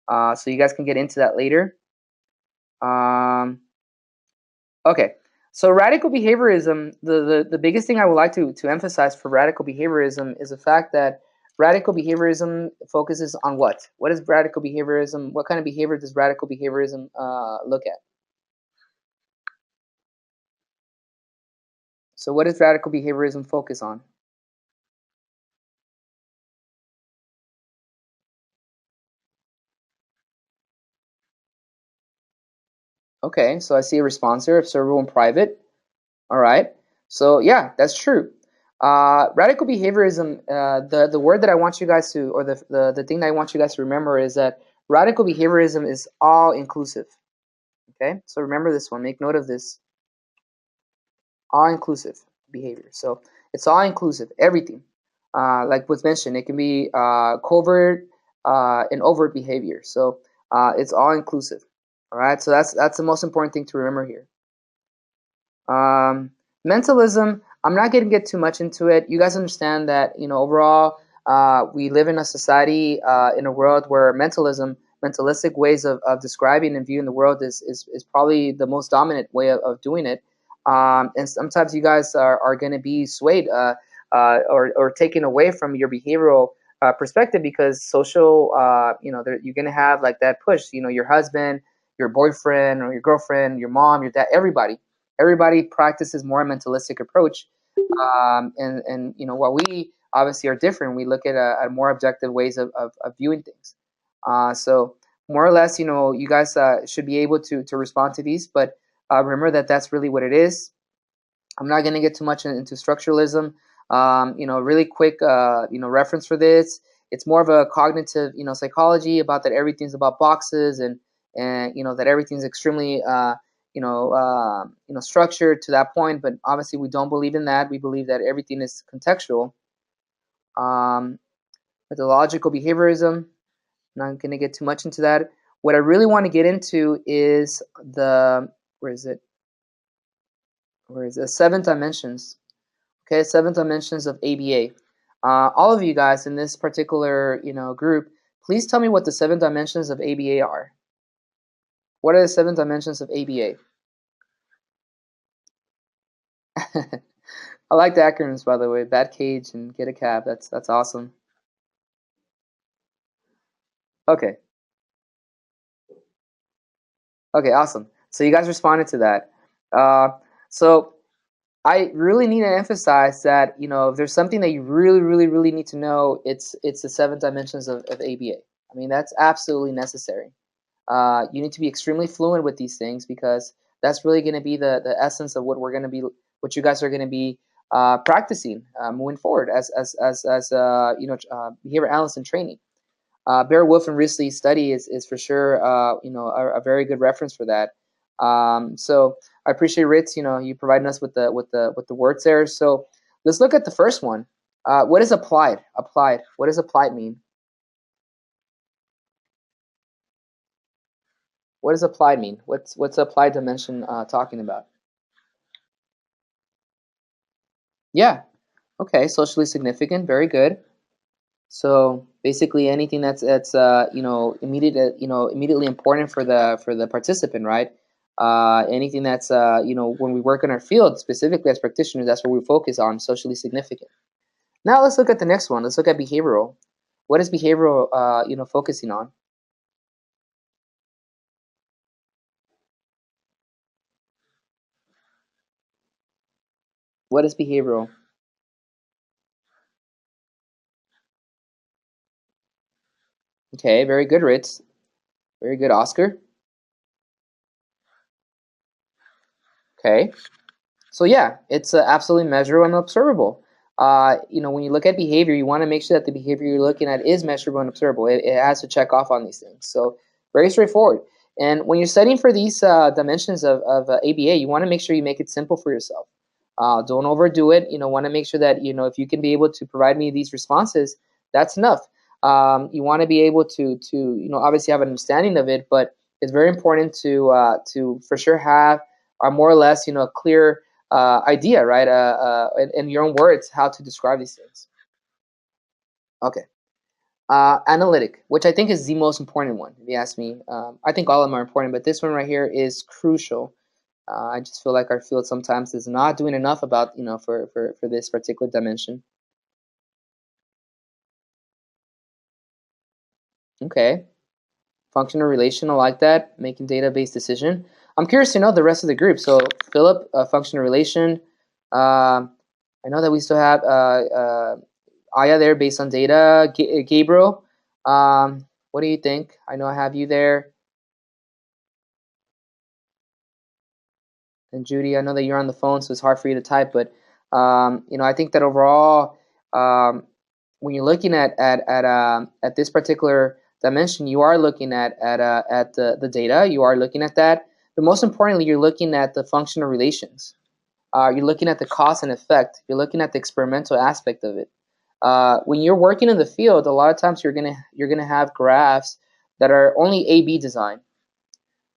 So you guys can get into that later. Okay, so radical behaviorism, the biggest thing I would like to emphasize for radical behaviorism is the fact that radical behaviorism focuses on what? What is radical behaviorism? What kind of behavior does radical behaviorism look at? So what does radical behaviorism focus on? Okay, so I see a response here, observable and private. All right, so yeah, that's true. Radical behaviorism, the word that I want you guys to, or the thing that I want you guys to remember is that radical behaviorism is all inclusive. Okay, so remember this one, make note of this. All inclusive behavior. So it's all inclusive, everything. Like was mentioned, it can be covert and overt behavior. So it's all inclusive. All right, so that's the most important thing to remember here. Mentalism, I'm not going to get too much into it. You guys understand that, overall, we live in a society, in a world where mentalistic ways of describing and viewing the world is probably the most dominant way of doing it. And sometimes you guys are going to be swayed or taken away from your behavioral perspective because social, you're going to have like that push, your husband, your boyfriend or your girlfriend, your mom, your dad, everybody practices more mentalistic approach, and while we obviously are different, we look at more objective ways of viewing things. So more or less, you guys should be able to respond to these, but remember that that's really what it is. I'm not going to get too much into structuralism. Really quick, reference for this. It's more of a cognitive, psychology about that everything's about boxes and that everything's extremely structured to that point. But obviously, we don't believe in that. We believe that everything is contextual. Methodological behaviorism. Not going to get too much into that. What I really want to get into is where is it? 7 dimensions. Okay, 7 dimensions of ABA. All of you guys in this particular group, please tell me what the 7 dimensions of ABA are. What are the 7 dimensions of ABA? I like the acronyms, by the way. Bat cage and get a cab. That's awesome. Okay. Okay, awesome. So you guys responded to that. So I really need to emphasize that if there's something that you really, really, really need to know, it's the 7 dimensions of ABA. I mean, that's absolutely necessary. You need to be extremely fluent with these things because that's really going to be the essence of what you guys are going to be practicing moving forward as behavior analysts in training. Bear Wolf and Risley's study is for sure a very good reference for that. So I appreciate Ritz, you providing us with the words there. So let's look at the first one. What is applied? Applied. What does applied mean? What does applied mean? What's applied dimension talking about? Yeah. Okay. Socially significant. Very good. So basically, anything that's immediately important for the participant, right? Anything that's when we work in our field, specifically as practitioners, that's what we focus on, socially significant. Now let's look at the next one. Let's look at behavioral. What is behavioral focusing on? What is behavioral? Okay, very good, Ritz. Very good, Oscar. Okay. So yeah, it's absolutely measurable and observable. When you look at behavior, you want to make sure that the behavior you're looking at is measurable and observable. It has to check off on these things. So very straightforward. And when you're studying for these dimensions of ABA, you want to make sure you make it simple for yourself. Don't overdo it. Want to make sure that if you can be able to provide me these responses, that's enough. You want to be able to obviously have an understanding of it, but it's very important to for sure have a more or less a clear idea, right? In your own words, how to describe these things. Okay. Analytic, which I think is the most important one, if you ask me. I think all of them are important, but this one right here is crucial. I just feel like our field sometimes is not doing enough about, for this particular dimension. Okay. Functional relation, I like that. Making database decision. I'm curious to know the rest of the group. So Philip, functional relation. I know that we still have Aya there based on data. Gabriel, what do you think? I know I have you there. And Judy, I know that you're on the phone, so it's hard for you to type. But I think that overall, when you're looking at this particular dimension, you are looking at the data. You are looking at that, but most importantly, you're looking at the functional relations. You're looking at the cause and effect. You're looking at the experimental aspect of it. When you're working in the field, a lot of times you're gonna have graphs that are only A/B design.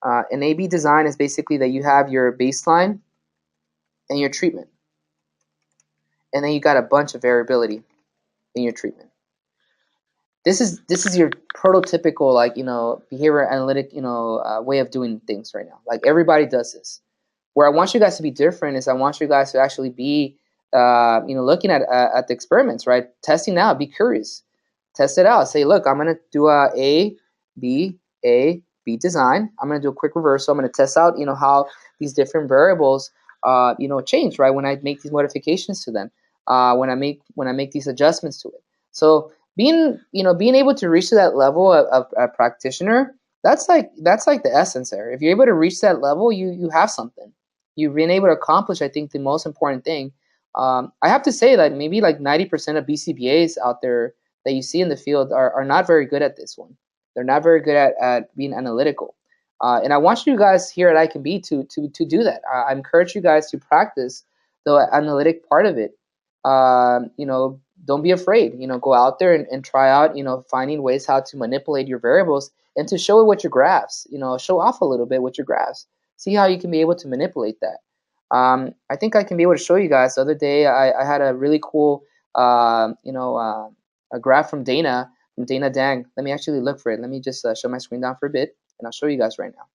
An A/B design is basically that you have your baseline and your treatment, and then you got a bunch of variability in your treatment. This is your prototypical behavior analytic way of doing things right now. Like everybody does this. Where I want you guys to be different is I want you guys to actually be looking at the experiments, right? Testing out, be curious, test it out. Say, look, I'm gonna do B A B design. I'm gonna do a quick reversal. I'm gonna test out how these different variables change, right, when I make these modifications to them, when I make these adjustments to it. So being able to reach to that level of a practitioner, that's like the essence there. If you're able to reach that level, you have something. You've been able to accomplish, I think, the most important thing. I have to say that maybe like 90% of BCBAs out there that you see in the field are not very good at this one. They're not very good at being analytical. And I want you guys here at I Can Be to do that. I encourage you guys to practice the analytic part of it. Don't be afraid. Go out there and try out, finding ways how to manipulate your variables and to show it with your graphs. Show off a little bit with your graphs. See how you can be able to manipulate that. I think I can be able to show you guys. The other day, I had a really cool, a graph from Dana Dang. Let me actually look for it. Let me just shut my screen down for a bit, and I'll show you guys right now.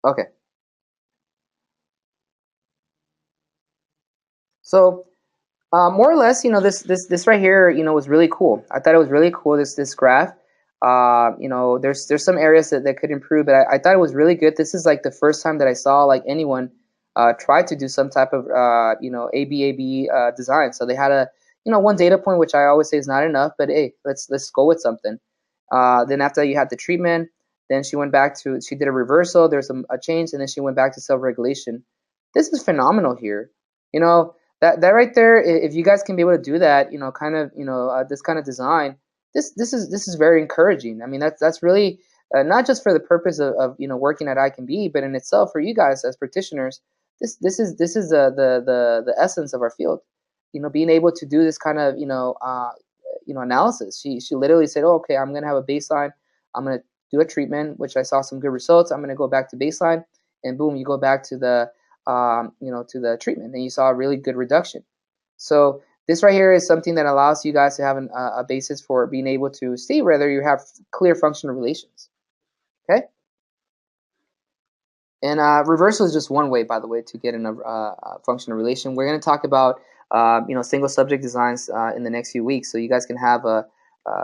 Okay. So more or less, this right here, was really cool. I thought it was really cool. This graph. There's some areas that could improve, but I thought it was really good. This is like the first time that I saw like anyone try to do some type of ABAB design. So they had a one data point, which I always say is not enough, but hey, let's go with something. Then after you had the treatment, then she did a reversal. There's a change, and then she went back to self-regulation. This is phenomenal here. That right there, if you guys can be able to do that, kind of, this kind of design, this is very encouraging. I mean, that's really not just for the purpose of working at I Can Be, but in itself for you guys as practitioners, this is the essence of our field. Being able to do this kind of analysis. She literally said, "Oh, okay, I'm gonna have a baseline. I'm gonna do a treatment, which I saw some good results. I'm gonna go back to baseline, and boom, you go back to the treatment, and you saw a really good reduction. So this right here is something that allows you guys to have a basis for being able to see whether you have clear functional relations. Okay, and reversal is just one way, by the way, to get in a functional relation. We're going to talk about single subject designs in the next few weeks, so you guys can have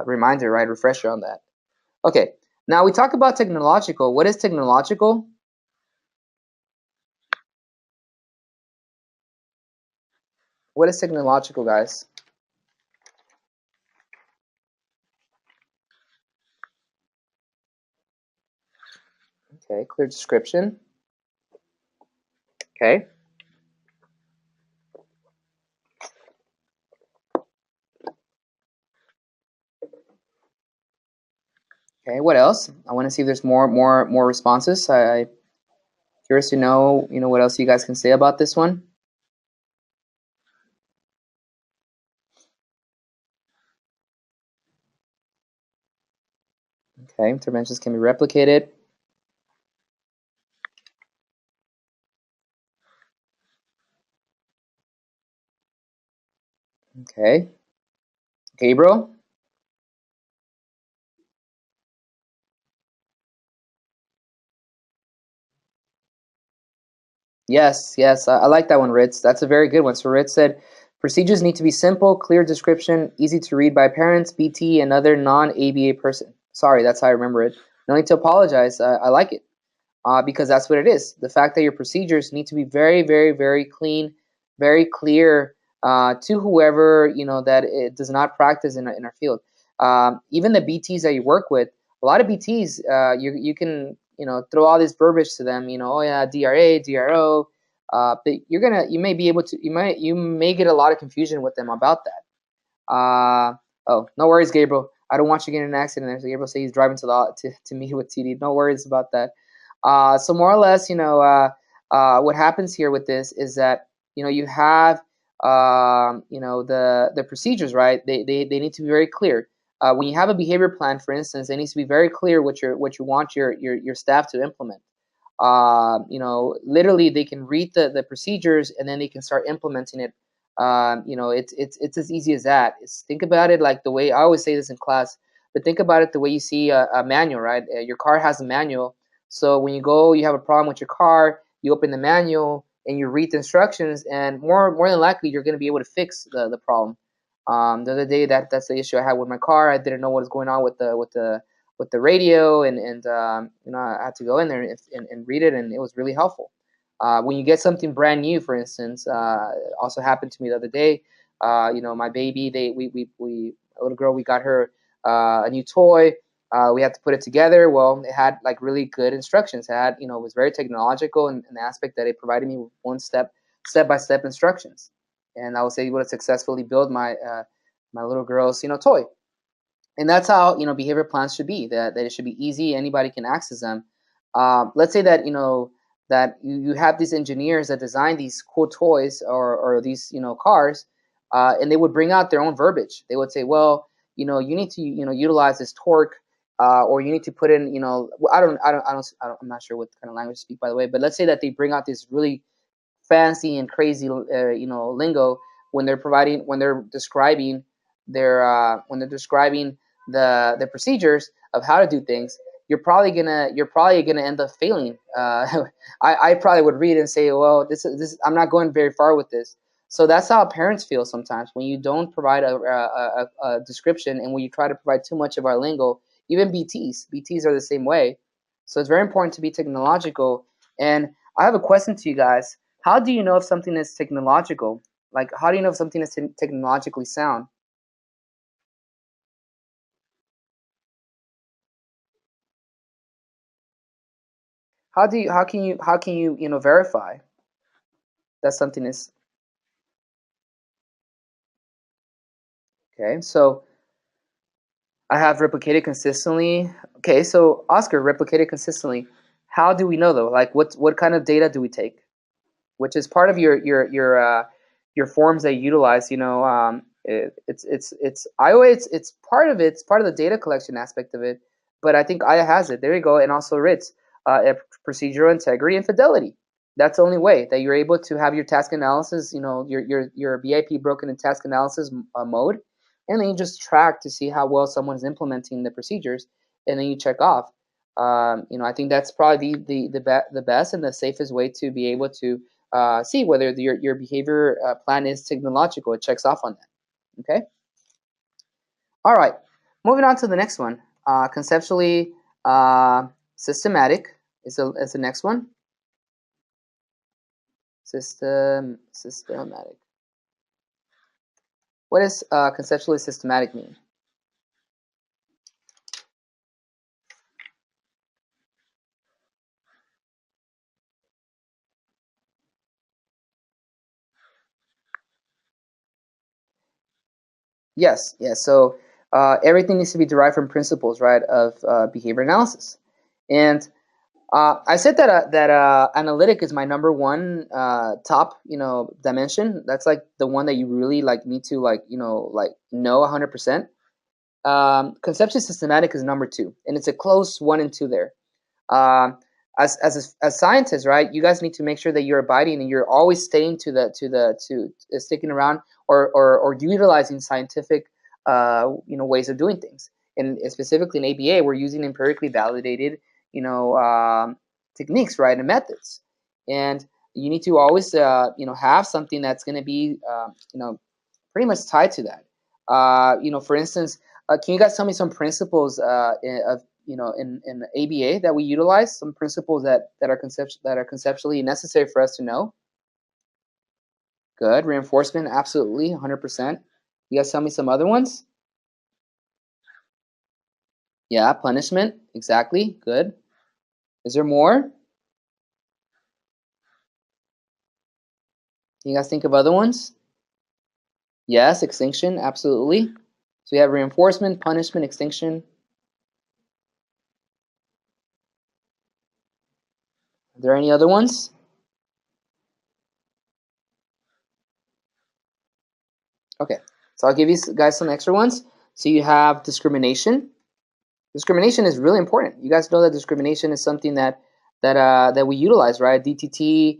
reminder, right? Refresher on that. Okay. Now we talk about technological. What is technological? What is technological, guys? Okay, clear description. Okay. Okay, what else? I want to see if there's more responses. I curious to know, what else you guys can say about this one. Okay, interventions can be replicated. Okay. Gabriel? Yes, yes, I like that one, Ritz. That's a very good one. So Ritz said, procedures need to be simple, clear description, easy to read by parents, BT, and other non-ABA person. Sorry, that's how I remember it. No need to apologize. I like it. Because that's what it is. The fact that your procedures need to be very, very, very clean, very clear to whoever that it does not practice in our field. Even the BTs that you work with, a lot of BTs, you can throw all this verbiage to them. Oh yeah, DRA, DRO. But you may be able to you may get a lot of confusion with them about that. Oh, no worries, Gabriel. I don't want you to get in an accident. There's Gabriel say he's driving to meet with TD. No worries about that. So more or less, what happens here with this is that you have the procedures, right? They need to be very clear. When you have a behavior plan, for instance, it needs to be very clear what you want your staff to implement. Literally they can read the procedures and then they can start implementing it. It's as easy as that. Think about it like the way I always say this in class, but think about it the way you see a manual, right? Your car has a manual, so when you have a problem with your car, you open the manual and you read the instructions, and more than likely you're going to be able to fix the problem. The other day, that's the issue I had with my car. I didn't know what was going on with the radio, and I had to go in there and read it, and it was really helpful. When you get something brand new, for instance, also happened to me the other day. My baby, we a little girl, we got her a new toy. We had to put it together. Well, it had like really good instructions. It was very technological in the aspect that it provided me with step by step instructions, and I was able to successfully build my little girl's toy. And that's how behavior plans should be. That it should be easy. Anybody can access them. Let's say that that you have these engineers that design these cool toys or these cars, and they would bring out their own verbiage. They would say, well, you need to utilize this torque, or you need to put in I'm not sure what kind of language to speak, by the way, but let's say that they bring out this really fancy and crazy lingo when they're describing the procedures of how to do things. You're probably gonna end up failing. I probably would read and say, well, this I'm not going very far with this. So that's how parents feel sometimes when you don't provide a description, and when you try to provide too much of our lingo. Even BTs are the same way. So it's very important to be technological. And I have a question to you guys. How do you know if something is technological? Like, how do you know if something is technologically sound? How can you verify that something is okay? So I have replicated consistently. Okay, so Oscar replicated consistently. How do we know though? Like, what kind of data do we take? Which is part of your forms that you utilize. It's IOA. It's part of it. It's part of the data collection aspect of it. But I think IA has it. There you go. And also RITS, procedural integrity and fidelity. That's the only way that you're able to have your task analysis. Your BIP broken in task analysis mode, and then you just track to see how well someone is implementing the procedures, and then you check off. I think that's probably the best and the safest way to be able to see whether your behavior plan is technological. It checks off on that. Okay. All right. moving on to the next one. Conceptually systematic is the next one. Systematic. What does conceptually systematic mean? Yes. So everything needs to be derived from principles, right, of behavior analysis. And I said that analytic is my number one top dimension. That's like the one that you really like need to know 100%. Conceptually systematic is number two, and it's a close 1 and 2 there. Um, as scientists, right? You guys need to make sure that you're abiding and you're always staying to sticking around or utilizing scientific ways of doing things. And specifically in ABA, we're using empirically validated techniques, right, and methods. And you need to always have something that's going to be pretty much tied to that. For instance, can you guys tell me some principles of in ABA that we utilize? Some principles that are conceptually necessary for us to know. Good. Reinforcement, absolutely, 100%. You guys tell me some other ones. Yeah, punishment, exactly. Good. Is there more? Can you guys think of other ones? Yes, extinction, absolutely. So we have reinforcement, punishment, extinction. Are there any other ones? Okay, so I'll give you guys some extra ones. So you have discrimination. Discrimination is really important. You guys know that discrimination is something that we utilize, right? DTT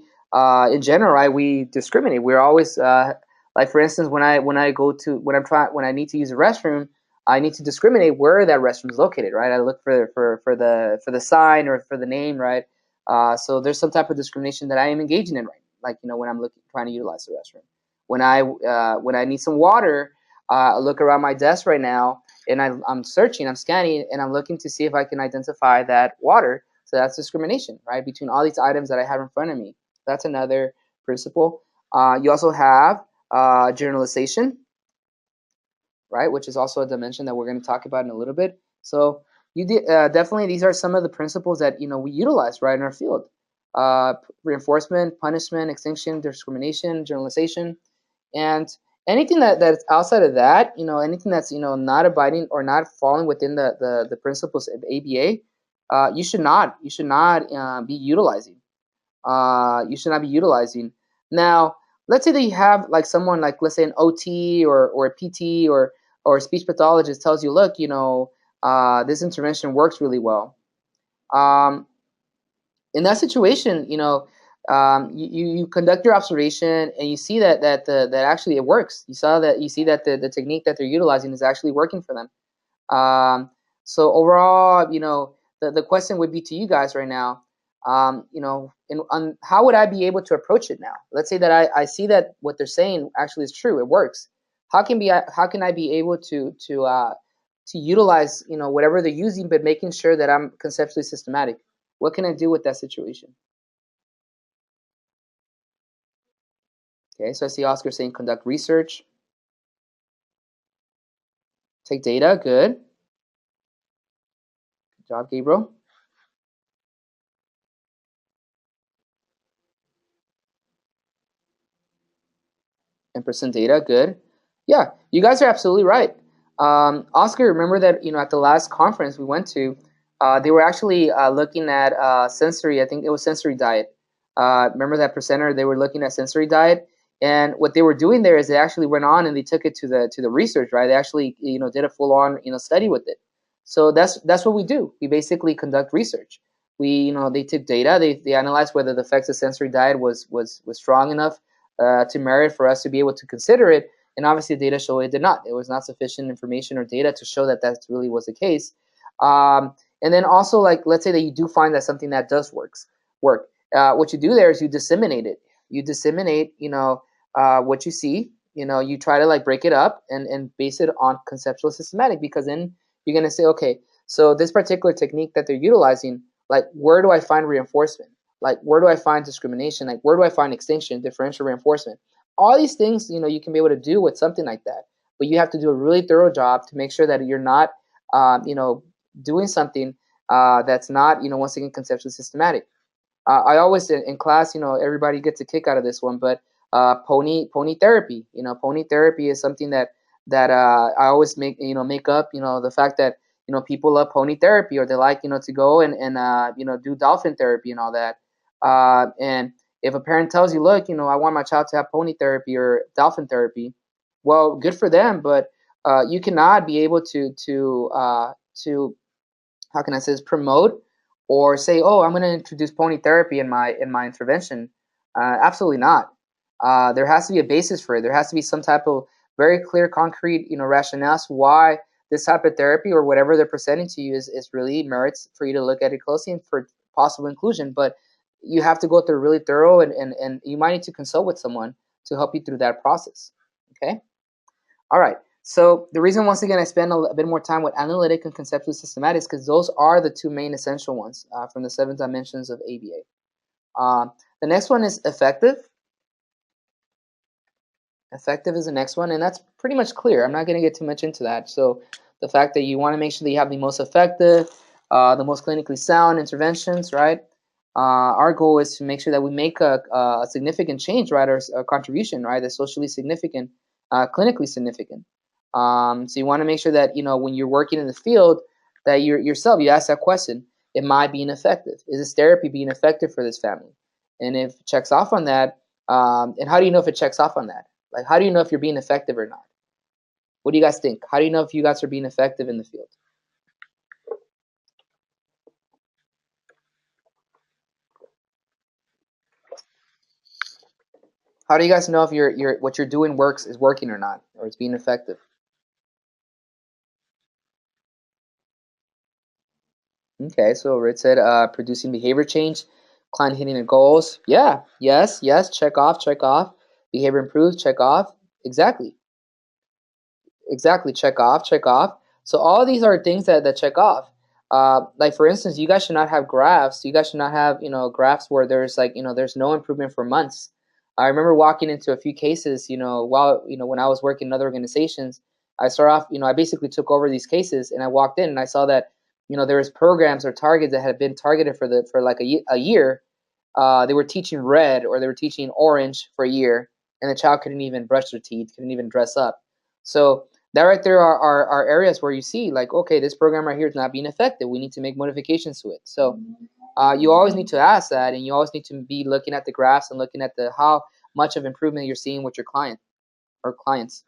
in general, right? We discriminate. We're always like, for instance, when I need to use a restroom, I need to discriminate where that restroom is located, right? I look for the sign or for the name, right? So there's some type of discrimination that I am engaging in, right? Like when I'm trying to utilize the restroom. When I need some water, I look around my desk right now and I'm searching, I'm scanning, and I'm looking to see if I can identify that water. So that's discrimination, right? Between all these items that I have in front of me. That's another principle. You also have generalization, right? Which is also a dimension that we're going to talk about in a little bit. So definitely these are some of the principles that we utilize, right, in our field. Reinforcement, punishment, extinction, discrimination, generalization, and anything that's outside of that, anything that's not abiding or not falling within the principles of ABA, you should not be utilizing. You should not be utilizing. Now, let's say that you have like someone like, let's say, an OT or a PT or a speech pathologist tells you, look, this intervention works really well. In that situation, you conduct your observation and you see that actually it works. You see that the technique that they're utilizing is actually working for them. So overall, the question would be to you guys right now. How would I be able to approach it now? Let's say that I see that what they're saying actually is true. It works. How can I be able to utilize whatever they're using, but making sure that I'm conceptually systematic? What can I do with that situation? Okay, so I see Oscar saying conduct research. Take data, good. Good job, Gabriel. And present data, good. Yeah, you guys are absolutely right. Oscar, remember that at the last conference we went to, they were actually looking at sensory. I think it was sensory diet. Remember that presenter? They were looking at sensory diet, and what they were doing there is they actually went on and they took it to the research. Right? They actually did a full on study with it. So that's what we do. We basically conduct research. They took data. They analyzed whether the effects of sensory diet was strong enough to merit for us to be able to consider it. And obviously, the data show it did not. It was not sufficient information or data to show that really was the case. And then also, like, let's say that you do find that something that does work. What you do there is you disseminate it. You disseminate, what you see. You try to like break it up and base it on conceptual systematic, because then You're going to say, okay, so this particular technique that they're utilizing, like, where do I find reinforcement? Like, where do I find discrimination? Like, where do I find extinction, differential reinforcement? All these things, you can be able to do with something like that. But you have to do a really thorough job to make sure that you're not, doing something that's not, once again, conceptually systematic. I always in class, everybody gets a kick out of this one, but pony therapy. Pony therapy is something that I always make up. The fact that people love pony therapy, or they like to go and do dolphin therapy and all that. And if a parent tells you, look, I want my child to have pony therapy or dolphin therapy, well, good for them, but you cannot be able to how can I say this, promote or say, oh, I'm going to introduce pony therapy in my intervention. Absolutely not. There has to be a basis for it. There has to be some type of very clear, concrete, rationales why this type of therapy or whatever they're presenting to you is really merits for you to look at it closely and for possible inclusion. But you have to go through really thorough, and you might need to consult with someone to help you through that process. Okay. All right. So the reason, once again, I spend a bit more time with analytic and conceptually systematic is because those are the two main essential ones from the 7 dimensions of ABA. The next one is effective. Effective is the next one, and that's pretty much clear. I'm not going to get too much into that. So the fact that you want to make sure that you have the most effective, the most clinically sound interventions, right? Our goal is to make sure that we make a significant change, right, or a contribution, right, that's socially significant, clinically significant. So you want to make sure that when you're working in the field, that you ask that question: am I being effective? Is this therapy being effective for this family? And if it checks off on that, and how do you know if it checks off on that? Like, how do you know if you're being effective or not? What do you guys think? How do you know if you guys are being effective in the field? How do you guys know if what you're doing is working or not, or it's being effective? Okay, so Rit said producing behavior change, client hitting their goals. Yeah, yes, check off, check off. Behavior improved, check off. Exactly. Exactly, check off, check off. So all these are things that check off. Like, for instance, you guys should not have graphs. You guys should not have graphs where there's there's no improvement for months. I remember walking into a few cases, while when I was working in other organizations. I started off, I basically took over these cases, and I walked in and I saw that there was programs or targets that had been targeted for like a year. They were teaching red or they were teaching orange for a year, and the child couldn't even brush their teeth, couldn't even dress up. So that right there are areas where you see, like, okay, this program right here is not being effective. We need to make modifications to it. So you always need to ask that, and you always need to be looking at the graphs and looking at the how much of improvement you're seeing with your client or clients.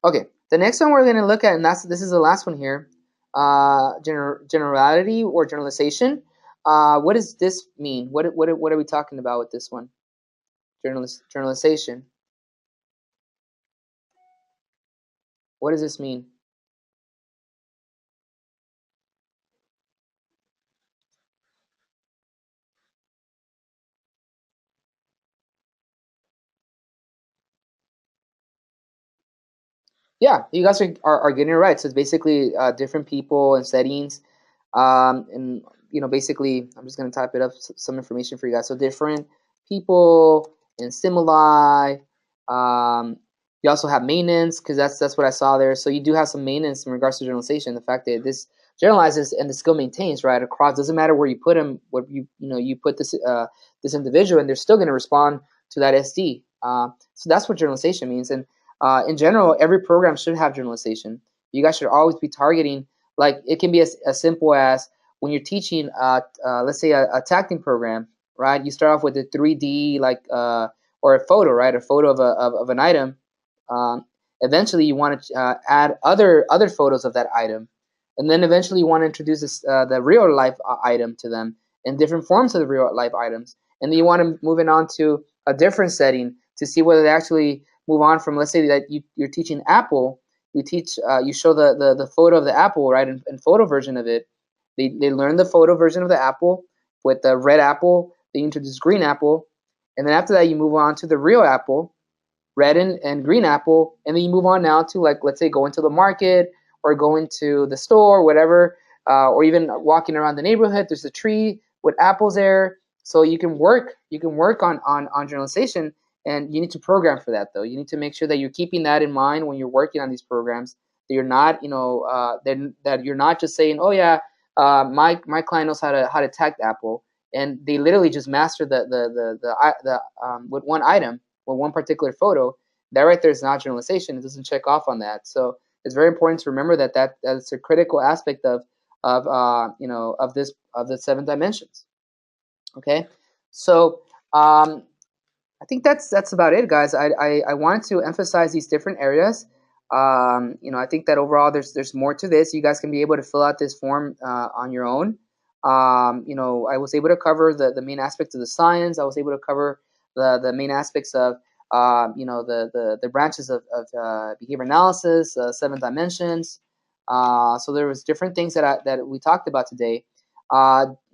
Okay, the next one we're going to look at, and this is the last one here, generality or generalization. What does this mean? What are we talking about with this one? Generalization. What does this mean? Yeah, you guys are getting it right. So it's basically different people and settings, and basically, I'm just going to type it up some information for you guys. So different people and stimuli. You also have maintenance, because that's what I saw there. So you do have some maintenance in regards to generalization. The fact that this generalizes and the skill maintains right across. Doesn't matter where you put them. What you put this individual, and they're still going to respond to that SD. So that's what generalization means. And in general, every program should have generalization. You guys should always be targeting, like, it can be as simple as when you're teaching, let's say a tacting program, right? You start off with a 3D, or a photo, right? A photo of an item. Eventually, you want to add other photos of that item, and then eventually you want to introduce the real life item to them in different forms of the real life items, and then you want to move it on to a different setting to see whether they actually move on from, let's say that you're teaching apple. You show the photo of the apple, right, and photo version of it. They learn the photo version of the apple with the red apple. They introduce green apple, and then after that you move on to the real apple, red and green apple, and then you move on now to, like, let's say, go into the market or going to the store, whatever, or even walking around the neighborhood. There's a tree with apples there, so you can work on generalization, and you need to program for that though. You need to make sure that you're keeping that in mind when you're working on these programs. That you're not, that you're not just saying, oh yeah, my client knows how to tag the apple, and they literally just master the with one item, with one particular photo. That right there is not generalization. It doesn't check off on that. So it's very important to remember that's a critical aspect of this, of the 7 dimensions. Okay, so I think that's about it, guys. I wanted to emphasize these different areas. I think that overall there's more to this. You guys can be able to fill out this form on your own. I was able to cover the main aspects of the science. I was able to cover the main aspects of the branches of behavior analysis, 7 dimensions. So there was different things that we talked about today.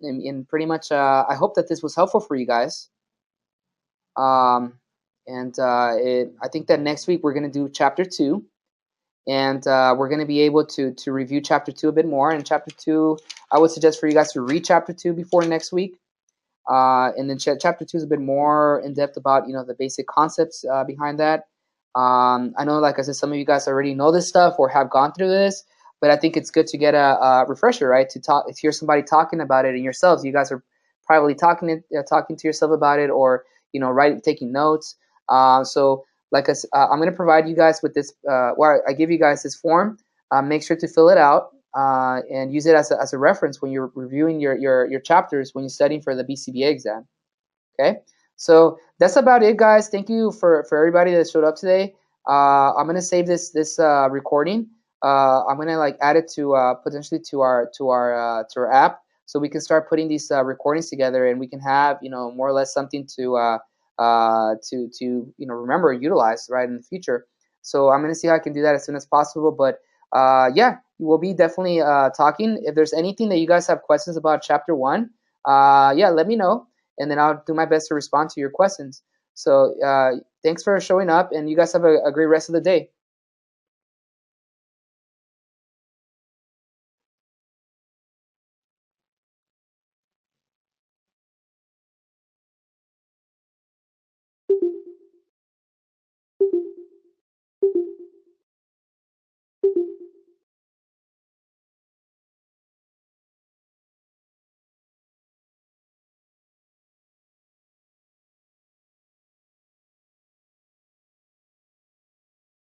In pretty much, I hope that this was helpful for you guys. And I think that next week we're going to do chapter 2, and we're going to be able to review chapter 2 a bit more. And chapter 2, I would suggest for you guys to read chapter 2 before next week. And then chapter 2 is a bit more in depth about the basic concepts behind that. I know, like I said, some of you guys already know this stuff or have gone through this, but I think it's good to get a refresher, right? To hear somebody talking about it, and yourselves, you guys are probably talking to yourself about it, or taking notes. So like I'm going to provide you guys with this. I give you guys this form. Make sure to fill it out and use it as a reference when you're reviewing your chapters when you're studying for the BCBA exam. Okay, so that's about it, guys. Thank you for everybody that showed up today. I'm gonna save this recording. I'm gonna add it to potentially to our app, so we can start putting these recordings together, and we can have more or less something to remember and utilize right in the future. So I'm gonna see how I can do that as soon as possible. But yeah, we'll be definitely talking. If there's anything that you guys have questions about chapter 1, yeah, let me know, and then I'll do my best to respond to your questions. So thanks for showing up, and you guys have a great rest of the day.